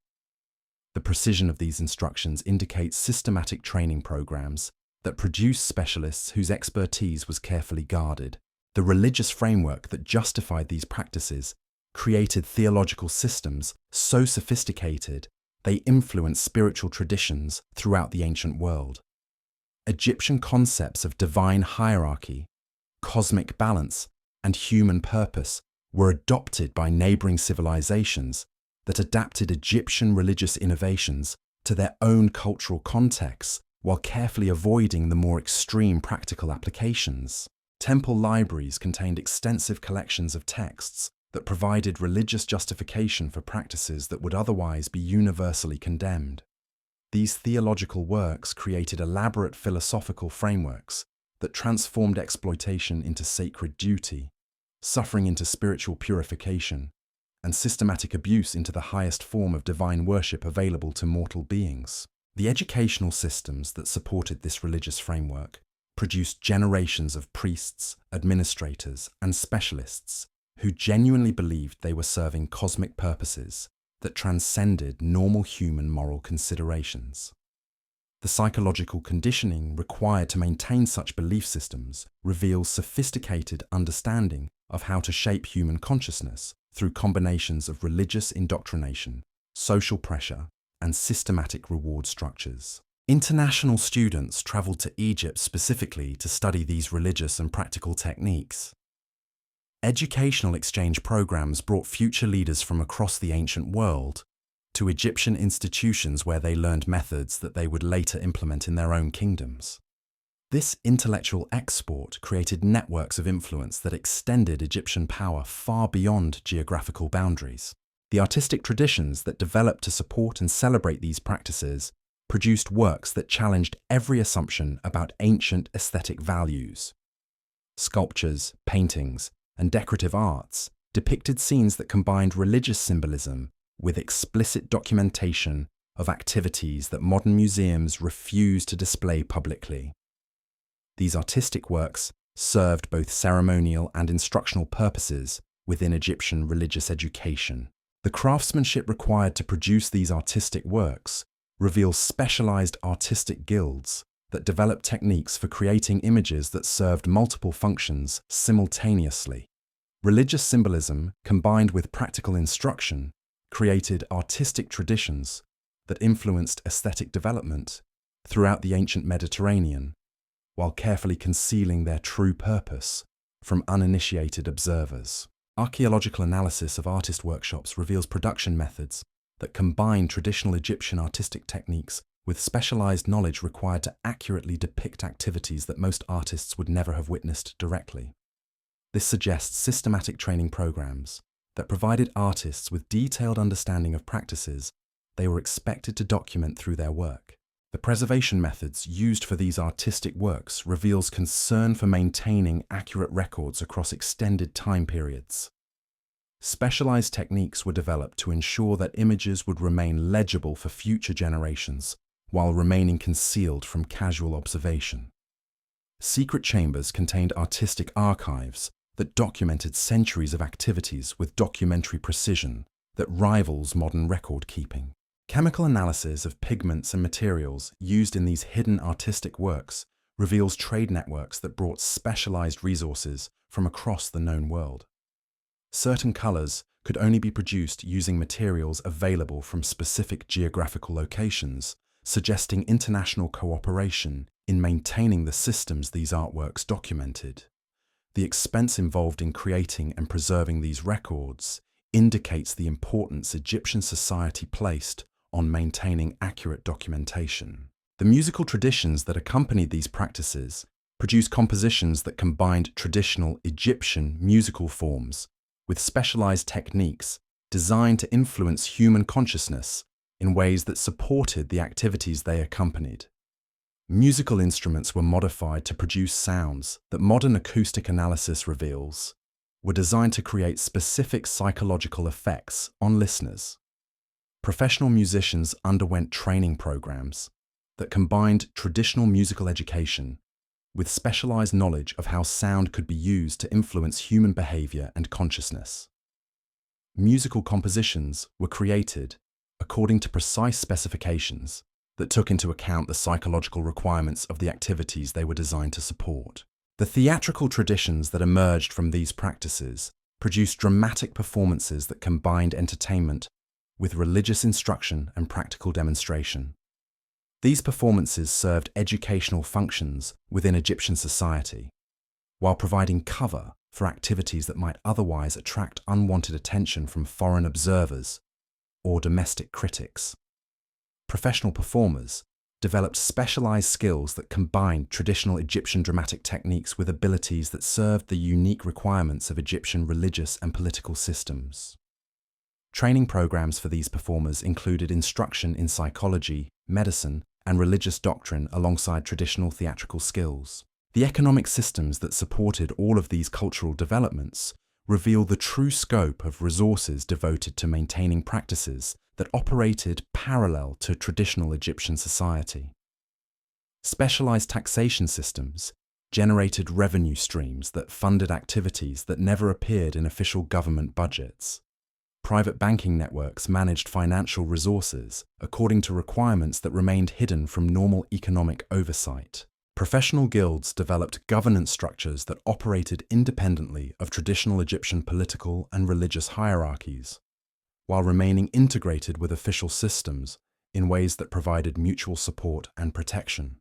The precision of these instructions indicates systematic training programs that produce specialists whose expertise was carefully guarded. The religious framework that justified these practices created theological systems so sophisticated they influenced spiritual traditions throughout the ancient world. Egyptian concepts of divine hierarchy, cosmic balance, and human purpose were adopted by neighboring civilizations that adapted Egyptian religious innovations to their own cultural contexts while carefully avoiding the more extreme practical applications. Temple libraries contained extensive collections of texts that provided religious justification for practices that would otherwise be universally condemned. These theological works created elaborate philosophical frameworks that transformed exploitation into sacred duty, suffering into spiritual purification, and systematic abuse into the highest form of divine worship available to mortal beings. The educational systems that supported this religious framework produced generations of priests, administrators, and specialists who genuinely believed they were serving cosmic purposes that transcended normal human moral considerations. The psychological conditioning required to maintain such belief systems reveals sophisticated understanding of how to shape human consciousness through combinations of religious indoctrination, social pressure, and systematic reward structures. International students traveled to Egypt specifically to study these religious and practical techniques. Educational exchange programs brought future leaders from across the ancient world to Egyptian institutions where they learned methods that they would later implement in their own kingdoms. This intellectual export created networks of influence that extended Egyptian power far beyond geographical boundaries. The artistic traditions that developed to support and celebrate these practices produced works that challenged every assumption about ancient aesthetic values. Sculptures, paintings, and decorative arts depicted scenes that combined religious symbolism with explicit documentation of activities that modern museums refuse to display publicly. These artistic works served both ceremonial and instructional purposes within Egyptian religious education. The craftsmanship required to produce these artistic works reveals specialized artistic guilds that developed techniques for creating images that served multiple functions simultaneously. Religious symbolism combined with practical instruction created artistic traditions that influenced aesthetic development throughout the ancient Mediterranean, while carefully concealing their true purpose from uninitiated observers. Archaeological analysis of artist workshops reveals production methods that combine traditional Egyptian artistic techniques with specialized knowledge required to accurately depict activities that most artists would never have witnessed directly. This suggests systematic training programs that provided artists with detailed understanding of practices they were expected to document through their work. The preservation methods used for these artistic works reveals concern for maintaining accurate records across extended time periods. Specialized techniques were developed to ensure that images would remain legible for future generations while remaining concealed from casual observation. Secret chambers contained artistic archives that documented centuries of activities with documentary precision that rivals modern record-keeping. Chemical analysis of pigments and materials used in these hidden artistic works reveals trade networks that brought specialized resources from across the known world. Certain colors could only be produced using materials available from specific geographical locations, suggesting international cooperation in maintaining the systems these artworks documented. The expense involved in creating and preserving these records indicates the importance Egyptian society placed on maintaining accurate documentation. The musical traditions that accompanied these practices produced compositions that combined traditional Egyptian musical forms with specialized techniques designed to influence human consciousness in ways that supported the activities they accompanied. Musical instruments were modified to produce sounds that modern acoustic analysis reveals were designed to create specific psychological effects on listeners. Professional musicians underwent training programs that combined traditional musical education with specialized knowledge of how sound could be used to influence human behavior and consciousness. Musical compositions were created according to precise specifications that took into account the psychological requirements of the activities they were designed to support. The theatrical traditions that emerged from these practices produced dramatic performances that combined entertainment with religious instruction and practical demonstration. These performances served educational functions within Egyptian society, while providing cover for activities that might otherwise attract unwanted attention from foreign observers or domestic critics. Professional performers developed specialized skills that combined traditional Egyptian dramatic techniques with abilities that served the unique requirements of Egyptian religious and political systems. Training programs for these performers included instruction in psychology, medicine, and religious doctrine alongside traditional theatrical skills. The economic systems that supported all of these cultural developments reveal the true scope of resources devoted to maintaining practices that operated parallel to traditional Egyptian society. Specialized taxation systems generated revenue streams that funded activities that never appeared in official government budgets. Private banking networks managed financial resources according to requirements that remained hidden from normal economic oversight. Professional guilds developed governance structures that operated independently of traditional Egyptian political and religious hierarchies, while remaining integrated with official systems in ways that provided mutual support and protection.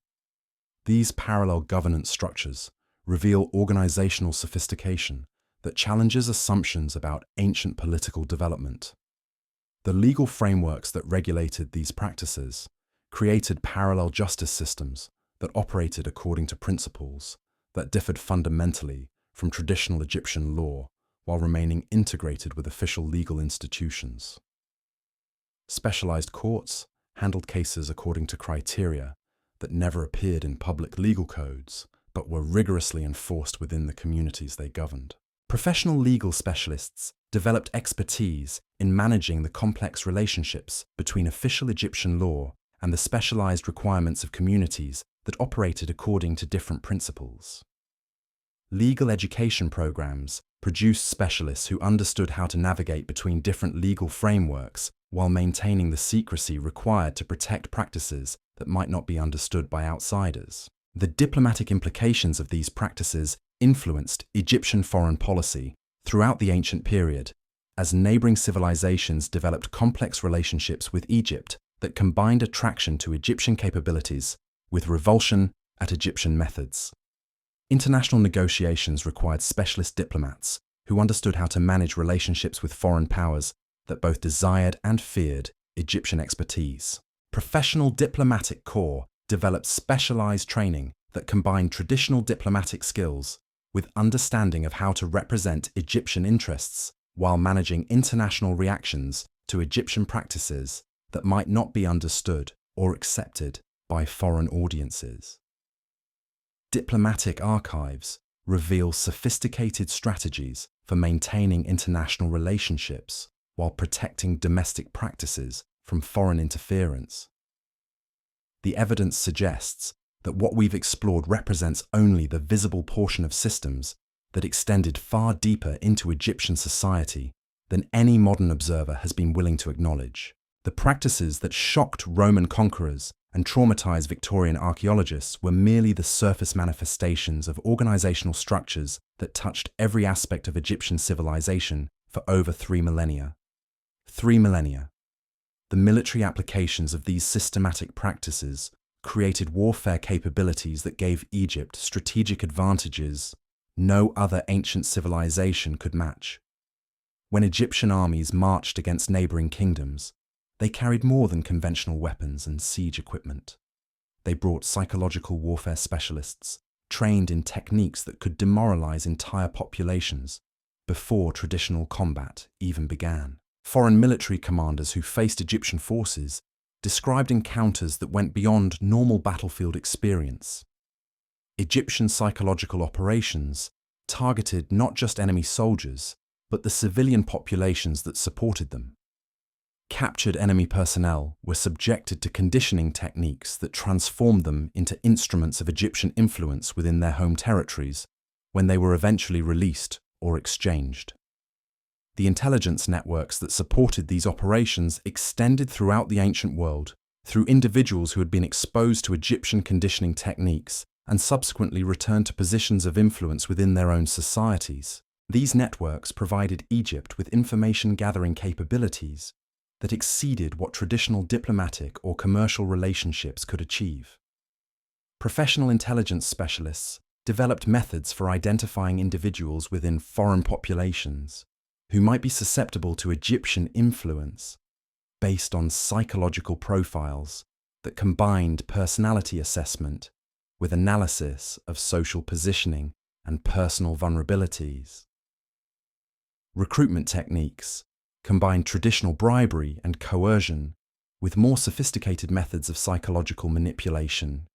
These parallel governance structures reveal organizational sophistication that challenges assumptions about ancient political development. The legal frameworks that regulated these practices created parallel justice systems that operated according to principles that differed fundamentally from traditional Egyptian law while remaining integrated with official legal institutions. Specialized courts handled cases according to criteria that never appeared in public legal codes but were rigorously enforced within the communities they governed. Professional legal specialists developed expertise in managing the complex relationships between official Egyptian law and the specialized requirements of communities that operated according to different principles. Legal education programs produced specialists who understood how to navigate between different legal frameworks while maintaining the secrecy required to protect practices that might not be understood by outsiders. The diplomatic implications of these practices influenced Egyptian foreign policy throughout the ancient period, as neighboring civilizations developed complex relationships with Egypt that combined attraction to Egyptian capabilities with revulsion at Egyptian methods. International negotiations required specialist diplomats who understood how to manage relationships with foreign powers that both desired and feared Egyptian expertise. Professional diplomatic corps developed specialized training that combined traditional diplomatic skills with understanding of how to represent Egyptian interests while managing international reactions to Egyptian practices that might not be understood or accepted by foreign audiences. Diplomatic archives reveal sophisticated strategies for maintaining international relationships while protecting domestic practices from foreign interference. The evidence suggests that what we've explored represents only the visible portion of systems that extended far deeper into Egyptian society than any modern observer has been willing to acknowledge. The practices that shocked Roman conquerors and traumatized Victorian archaeologists were merely the surface manifestations of organizational structures that touched every aspect of Egyptian civilization for over 3 millennia. 3 millennia. The military applications of these systematic practices created warfare capabilities that gave Egypt strategic advantages no other ancient civilization could match. When Egyptian armies marched against neighboring kingdoms, they carried more than conventional weapons and siege equipment. They brought psychological warfare specialists, trained in techniques that could demoralize entire populations before traditional combat even began. Foreign military commanders who faced Egyptian forces described encounters that went beyond normal battlefield experience. Egyptian psychological operations targeted not just enemy soldiers, but the civilian populations that supported them. Captured enemy personnel were subjected to conditioning techniques that transformed them into instruments of Egyptian influence within their home territories when they were eventually released or exchanged. The intelligence networks that supported these operations extended throughout the ancient world through individuals who had been exposed to Egyptian conditioning techniques and subsequently returned to positions of influence within their own societies. These networks provided Egypt with information-gathering capabilities that exceeded what traditional diplomatic or commercial relationships could achieve. Professional intelligence specialists developed methods for identifying individuals within foreign populations who might be susceptible to Egyptian influence based on psychological profiles that combined personality assessment with analysis of social positioning and personal vulnerabilities. Recruitment techniques combined traditional bribery and coercion with more sophisticated methods of psychological manipulation.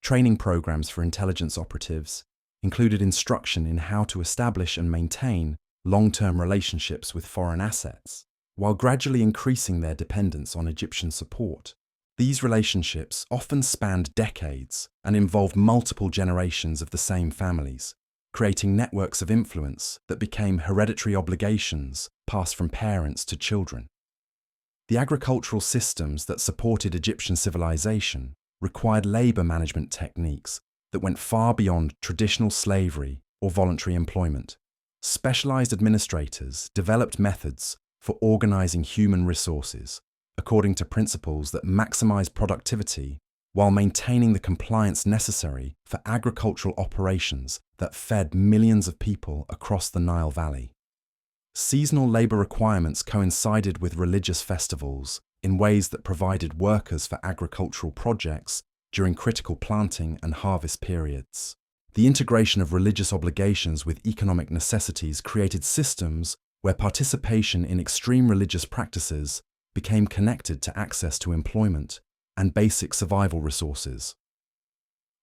Training programs for intelligence operatives included instruction in how to establish and maintain long-term relationships with foreign assets, while gradually increasing their dependence on Egyptian support. These relationships often spanned decades and involved multiple generations of the same families, creating networks of influence that became hereditary obligations passed from parents to children. The agricultural systems that supported Egyptian civilization required labor management techniques that went far beyond traditional slavery or voluntary employment. Specialized administrators developed methods for organizing human resources according to principles that maximize productivity while maintaining the compliance necessary for agricultural operations that fed millions of people across the Nile Valley. Seasonal labor requirements coincided with religious festivals in ways that provided workers for agricultural projects during critical planting and harvest periods. The integration of religious obligations with economic necessities created systems where participation in extreme religious practices became connected to access to employment and basic survival resources.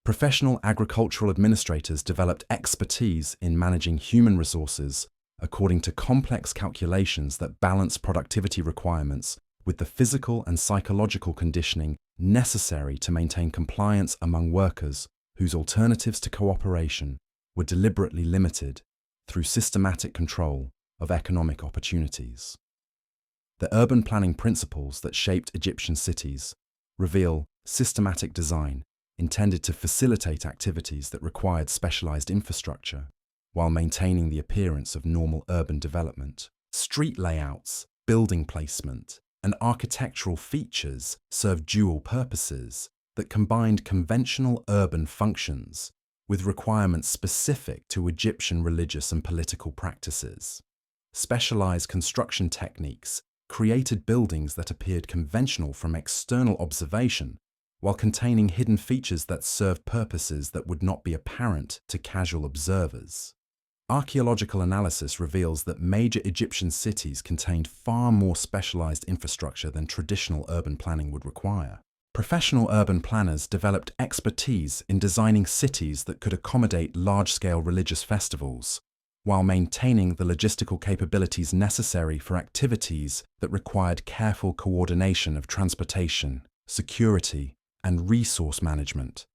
Professional agricultural administrators developed expertise in managing human resources according to complex calculations that balanced productivity requirements with the physical and psychological conditioning necessary to maintain compliance among workers whose alternatives to cooperation were deliberately limited through systematic control of economic opportunities. The urban planning principles that shaped Egyptian cities reveal systematic design intended to facilitate activities that required specialized infrastructure while maintaining the appearance of normal urban development. Street layouts, building placement, and architectural features served dual purposes that combined conventional urban functions with requirements specific to Egyptian religious and political practices. Specialized construction techniques created buildings that appeared conventional from external observation, while containing hidden features that served purposes that would not be apparent to casual observers. Archaeological analysis reveals that major Egyptian cities contained far more specialized infrastructure than traditional urban planning would require. Professional urban planners developed expertise in designing cities that could accommodate large-scale religious festivals, while maintaining the logistical capabilities necessary for activities that required careful coordination of transportation, security, and resource management.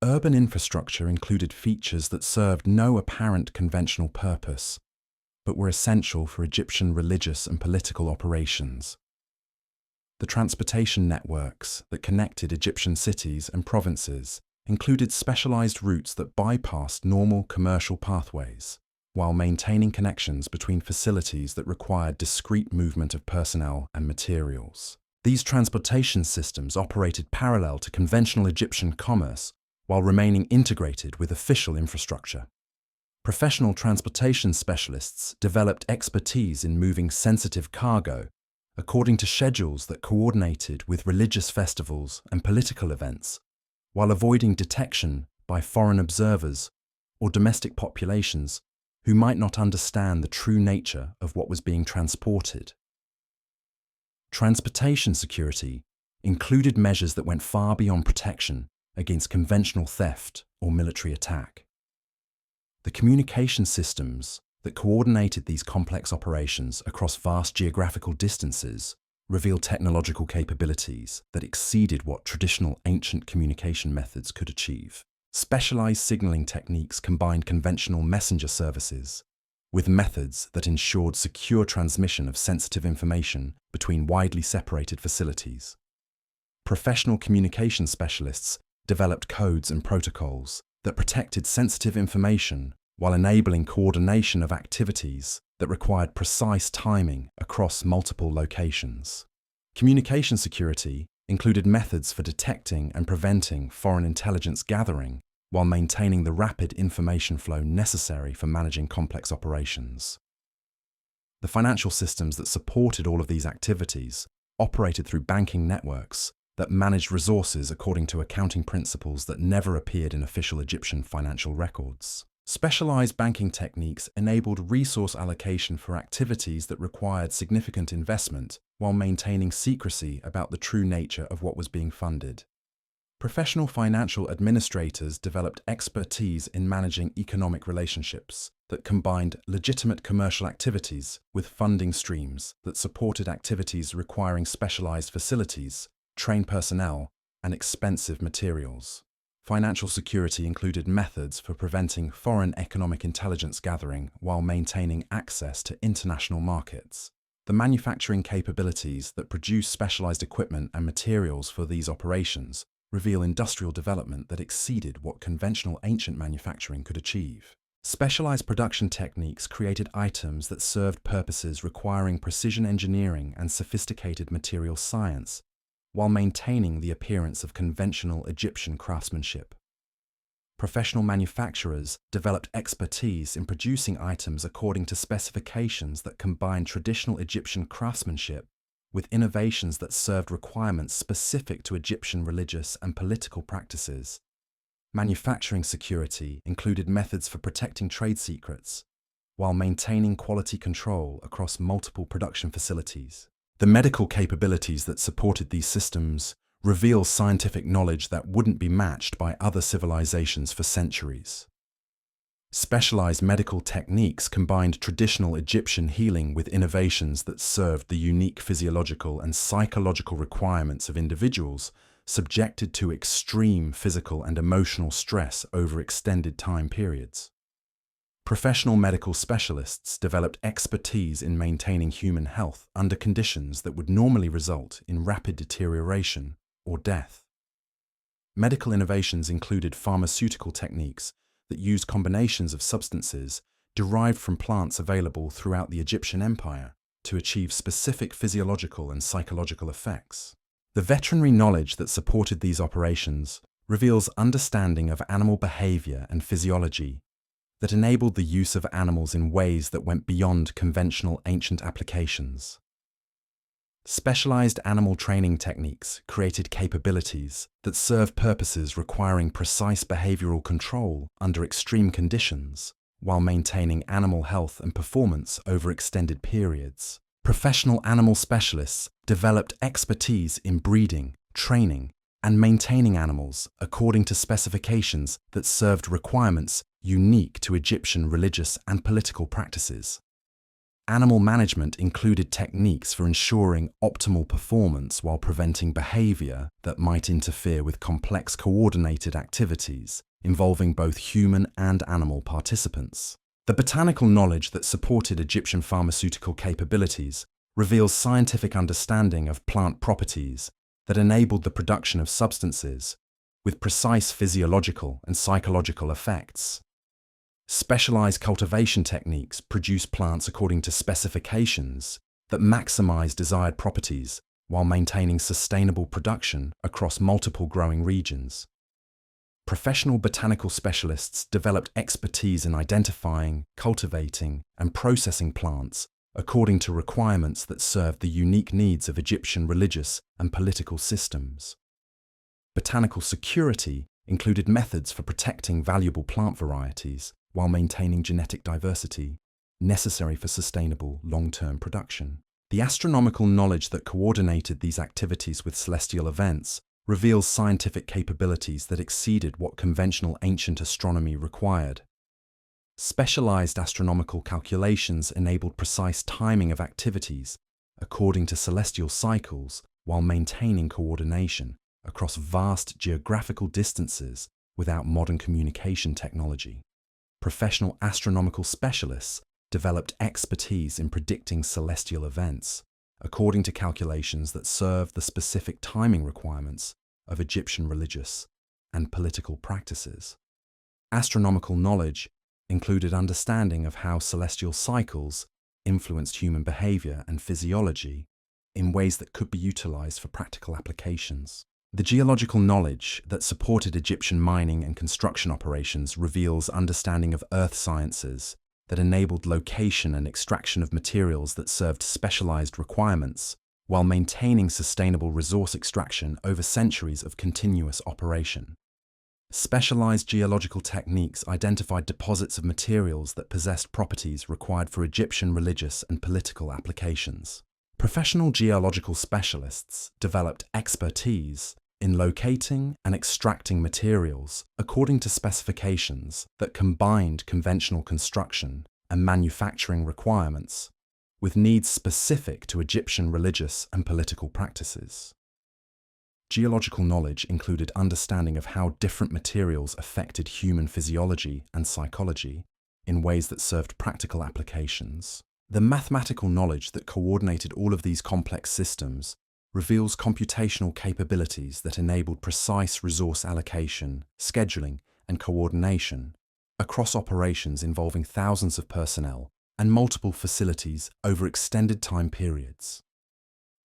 Urban infrastructure included features that served no apparent conventional purpose, but were essential for Egyptian religious and political operations. The transportation networks that connected Egyptian cities and provinces included specialized routes that bypassed normal commercial pathways, while maintaining connections between facilities that required discrete movement of personnel and materials. These transportation systems operated parallel to conventional Egyptian commerce while remaining integrated with official infrastructure. Professional transportation specialists developed expertise in moving sensitive cargo according to schedules that coordinated with religious festivals and political events, while avoiding detection by foreign observers or domestic populations who might not understand the true nature of what was being transported. Transportation security included measures that went far beyond protection against conventional theft or military attack. The communication systems that coordinated these complex operations across vast geographical distances revealed technological capabilities that exceeded what traditional ancient communication methods could achieve. Specialized signaling techniques combined conventional messenger services with methods that ensured secure transmission of sensitive information between widely separated facilities. Professional communication specialists developed codes and protocols that protected sensitive information while enabling coordination of activities that required precise timing across multiple locations. Communication security included methods for detecting and preventing foreign intelligence gathering while maintaining the rapid information flow necessary for managing complex operations. The financial systems that supported all of these activities operated through banking networks that managed resources according to accounting principles that never appeared in official Egyptian financial records. Specialized banking techniques enabled resource allocation for activities that required significant investment while maintaining secrecy about the true nature of what was being funded. Professional financial administrators developed expertise in managing economic relationships that combined legitimate commercial activities with funding streams that supported activities requiring specialized facilities, trained personnel, and expensive materials. Financial security included methods for preventing foreign economic intelligence gathering while maintaining access to international markets. The manufacturing capabilities that produce specialized equipment and materials for these operations reveal industrial development that exceeded what conventional ancient manufacturing could achieve. Specialized production techniques created items that served purposes requiring precision engineering and sophisticated material science, while maintaining the appearance of conventional Egyptian craftsmanship. Professional manufacturers developed expertise in producing items according to specifications that combined traditional Egyptian craftsmanship with innovations that served requirements specific to Egyptian religious and political practices. Manufacturing security included methods for protecting trade secrets, while maintaining quality control across multiple production facilities. The medical capabilities that supported these systems reveal scientific knowledge that wouldn't be matched by other civilizations for centuries. Specialized medical techniques combined traditional Egyptian healing with innovations that served the unique physiological and psychological requirements of individuals subjected to extreme physical and emotional stress over extended time periods. Professional medical specialists developed expertise in maintaining human health under conditions that would normally result in rapid deterioration or death. Medical innovations included pharmaceutical techniques that used combinations of substances derived from plants available throughout the Egyptian Empire to achieve specific physiological and psychological effects. The veterinary knowledge that supported these operations reveals understanding of animal behavior and physiology that enabled the use of animals in ways that went beyond conventional ancient applications. Specialized animal training techniques created capabilities that serve purposes requiring precise behavioral control under extreme conditions, while maintaining animal health and performance over extended periods. Professional animal specialists developed expertise in breeding, training, and maintaining animals according to specifications that served requirements unique to Egyptian religious and political practices. Animal management included techniques for ensuring optimal performance while preventing behavior that might interfere with complex coordinated activities involving both human and animal participants. The botanical knowledge that supported Egyptian pharmaceutical capabilities reveals scientific understanding of plant properties that enabled the production of substances with precise physiological and psychological effects. Specialized cultivation techniques produce plants according to specifications that maximize desired properties while maintaining sustainable production across multiple growing regions. Professional botanical specialists developed expertise in identifying, cultivating, and processing plants according to requirements that served the unique needs of Egyptian religious and political systems. Botanical security included methods for protecting valuable plant varieties while maintaining genetic diversity necessary for sustainable long-term production. The astronomical knowledge that coordinated these activities with celestial events reveals scientific capabilities that exceeded what conventional ancient astronomy required. Specialized astronomical calculations enabled precise timing of activities according to celestial cycles while maintaining coordination across vast geographical distances without modern communication technology. Professional astronomical specialists developed expertise in predicting celestial events according to calculations that served the specific timing requirements of Egyptian religious and political practices. Astronomical knowledge included understanding of how celestial cycles influenced human behavior and physiology in ways that could be utilized for practical applications. The geological knowledge that supported Egyptian mining and construction operations reveals understanding of earth sciences that enabled location and extraction of materials that served specialized requirements while maintaining sustainable resource extraction over centuries of continuous operation. Specialized geological techniques identified deposits of materials that possessed properties required for Egyptian religious and political applications. Professional geological specialists developed expertise in locating and extracting materials according to specifications that combined conventional construction and manufacturing requirements with needs specific to Egyptian religious and political practices. Geological knowledge included understanding of how different materials affected human physiology and psychology in ways that served practical applications. The mathematical knowledge that coordinated all of these complex systems reveals computational capabilities that enabled precise resource allocation, scheduling, and coordination across operations involving thousands of personnel and multiple facilities over extended time periods.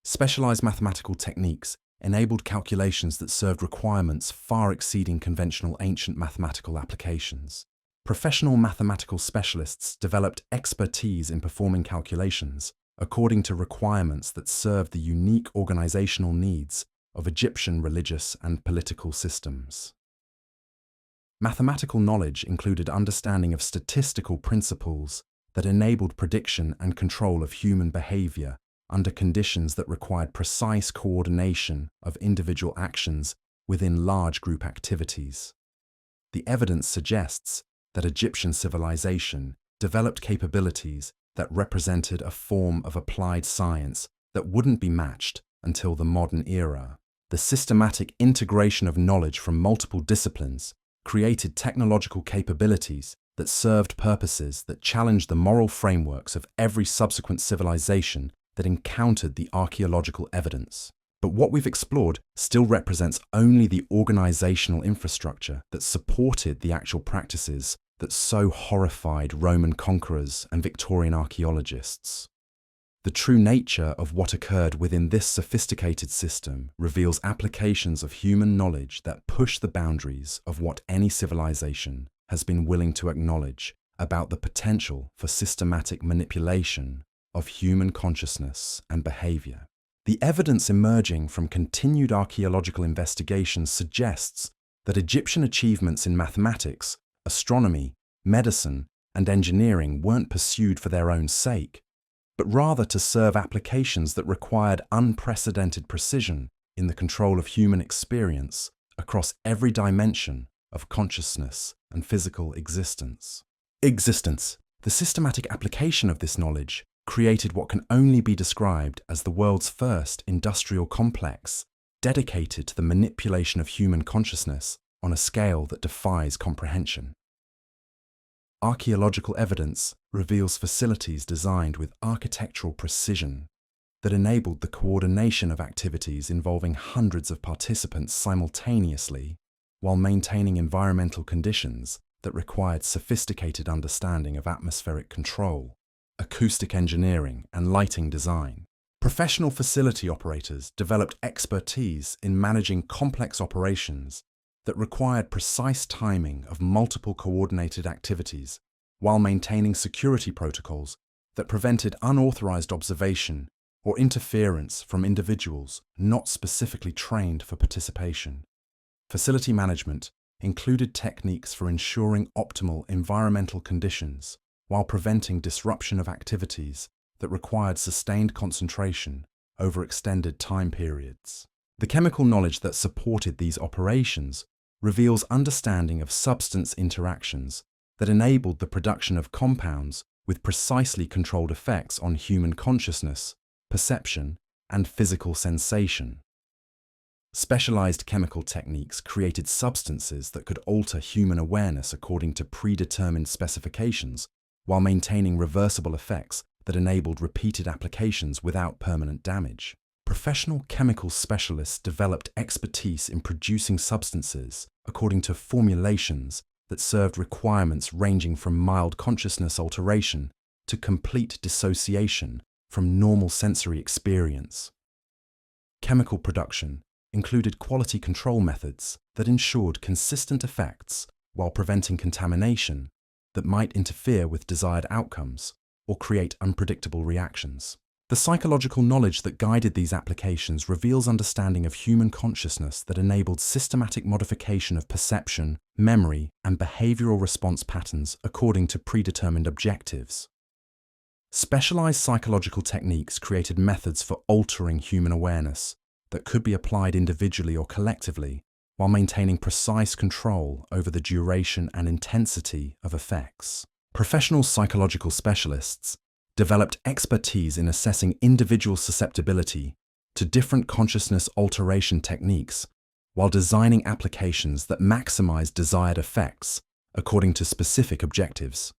Specialized mathematical techniques enabled calculations that served requirements far exceeding conventional ancient mathematical applications. Professional mathematical specialists developed expertise in performing calculations according to requirements that served the unique organizational needs of Egyptian religious and political systems. Mathematical knowledge included understanding of statistical principles that enabled prediction and control of human behavior under conditions that required precise coordination of individual actions within large group activities. The evidence suggests that Egyptian civilization developed capabilities that represented a form of applied science that wouldn't be matched until the modern era. The systematic integration of knowledge from multiple disciplines created technological capabilities that served purposes that challenged the moral frameworks of every subsequent civilization that encountered the archaeological evidence. But what we've explored still represents only the organizational infrastructure that supported the actual practices that so horrified Roman conquerors and Victorian archaeologists. The true nature of what occurred within this sophisticated system reveals applications of human knowledge that push the boundaries of what any civilization has been willing to acknowledge about the potential for systematic manipulation of human consciousness and behavior. The evidence emerging from continued archaeological investigations suggests that Egyptian achievements in mathematics, astronomy, medicine, and engineering weren't pursued for their own sake, but rather to serve applications that required unprecedented precision in the control of human experience across every dimension of consciousness and physical existence. The systematic application of this knowledge created what can only be described as the world's first industrial complex dedicated to the manipulation of human consciousness on a scale that defies comprehension. Archaeological evidence reveals facilities designed with architectural precision that enabled the coordination of activities involving hundreds of participants simultaneously while maintaining environmental conditions that required sophisticated understanding of atmospheric control, acoustic engineering, and lighting design. Professional facility operators developed expertise in managing complex operations that required precise timing of multiple coordinated activities while maintaining security protocols that prevented unauthorized observation or interference from individuals not specifically trained for participation. Facility management included techniques for ensuring optimal environmental conditions while preventing disruption of activities that required sustained concentration over extended time periods. The chemical knowledge that supported these operations reveals understanding of substance interactions that enabled the production of compounds with precisely controlled effects on human consciousness, perception, and physical sensation. Specialized chemical techniques created substances that could alter human awareness according to predetermined specifications while maintaining reversible effects that enabled repeated applications without permanent damage. Professional chemical specialists developed expertise in producing substances according to formulations that served requirements ranging from mild consciousness alteration to complete dissociation from normal sensory experience. Chemical production included quality control methods that ensured consistent effects while preventing contamination that might interfere with desired outcomes or create unpredictable reactions. The psychological knowledge that guided these applications reveals understanding of human consciousness that enabled systematic modification of perception, memory, and behavioral response patterns according to predetermined objectives. Specialized psychological techniques created methods for altering human awareness that could be applied individually or collectively while maintaining precise control over the duration and intensity of effects. Professional psychological specialists developed expertise in assessing individual susceptibility to different consciousness alteration techniques while designing applications that maximize desired effects according to specific objectives.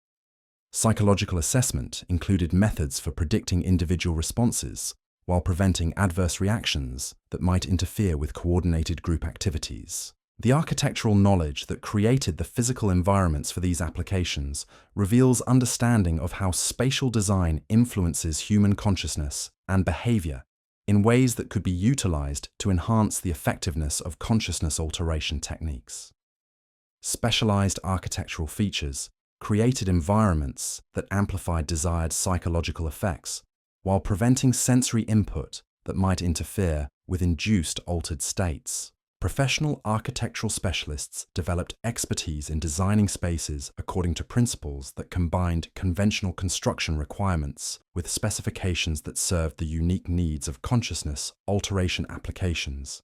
Psychological assessment included methods for predicting individual responses while preventing adverse reactions that might interfere with coordinated group activities. The architectural knowledge that created the physical environments for these applications reveals understanding of how spatial design influences human consciousness and behavior in ways that could be utilized to enhance the effectiveness of consciousness alteration techniques. Specialized architectural features created environments that amplified desired psychological effects while preventing sensory input that might interfere with induced altered states. Professional architectural specialists developed expertise in designing spaces according to principles that combined conventional construction requirements with specifications that served the unique needs of consciousness alteration applications.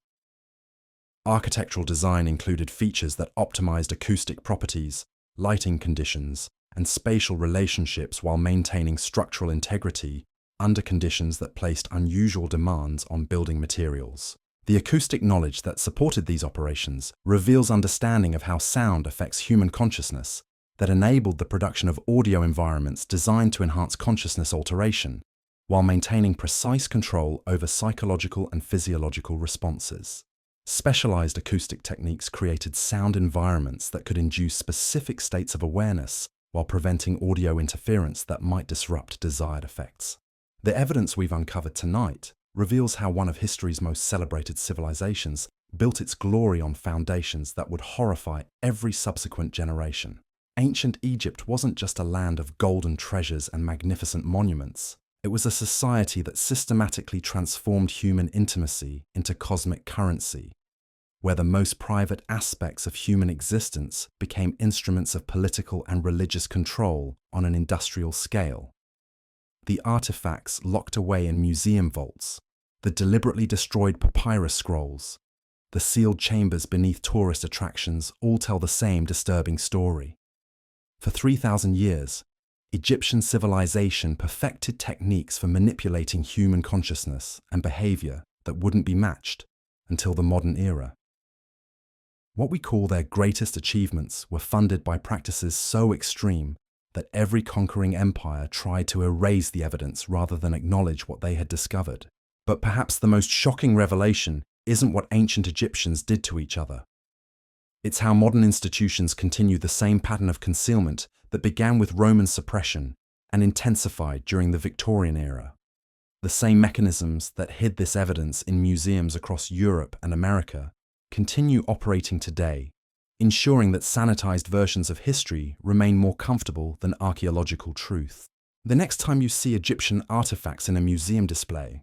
Architectural design included features that optimized acoustic properties, lighting conditions, and spatial relationships while maintaining structural integrity under conditions that placed unusual demands on building materials. The acoustic knowledge that supported these operations reveals understanding of how sound affects human consciousness that enabled the production of audio environments designed to enhance consciousness alteration while maintaining precise control over psychological and physiological responses. Specialized acoustic techniques created sound environments that could induce specific states of awareness while preventing audio interference that might disrupt desired effects. The evidence we've uncovered tonight reveals how one of history's most celebrated civilizations built its glory on foundations that would horrify every subsequent generation. Ancient Egypt wasn't just a land of golden treasures and magnificent monuments. It was a society that systematically transformed human intimacy into cosmic currency, where the most private aspects of human existence became instruments of political and religious control on an industrial scale. The artifacts locked away in museum vaults, the deliberately destroyed papyrus scrolls, the sealed chambers beneath tourist attractions all tell the same disturbing story. For 3,000 years, Egyptian civilization perfected techniques for manipulating human consciousness and behavior that wouldn't be matched until the modern era. What we call their greatest achievements were funded by practices so extreme that every conquering empire tried to erase the evidence rather than acknowledge what they had discovered. But perhaps the most shocking revelation isn't what ancient Egyptians did to each other. It's how modern institutions continue the same pattern of concealment that began with Roman suppression and intensified during the Victorian era. The same mechanisms that hid this evidence in museums across Europe and America continue operating today, ensuring that sanitized versions of history remain more comfortable than archaeological truth. The next time you see Egyptian artifacts in a museum display,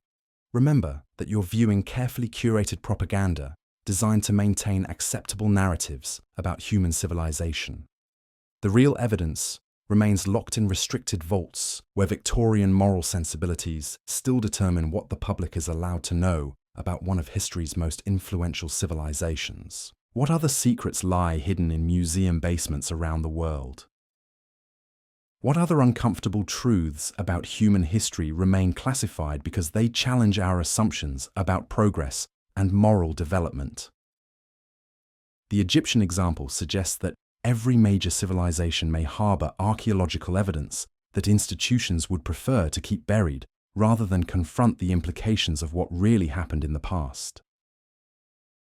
remember that you're viewing carefully curated propaganda designed to maintain acceptable narratives about human civilization. The real evidence remains locked in restricted vaults where Victorian moral sensibilities still determine what the public is allowed to know about one of history's most influential civilizations. What other secrets lie hidden in museum basements around the world? What other uncomfortable truths about human history remain classified because they challenge our assumptions about progress and moral development? The Egyptian example suggests that every major civilization may harbor archaeological evidence that institutions would prefer to keep buried rather than confront the implications of what really happened in the past.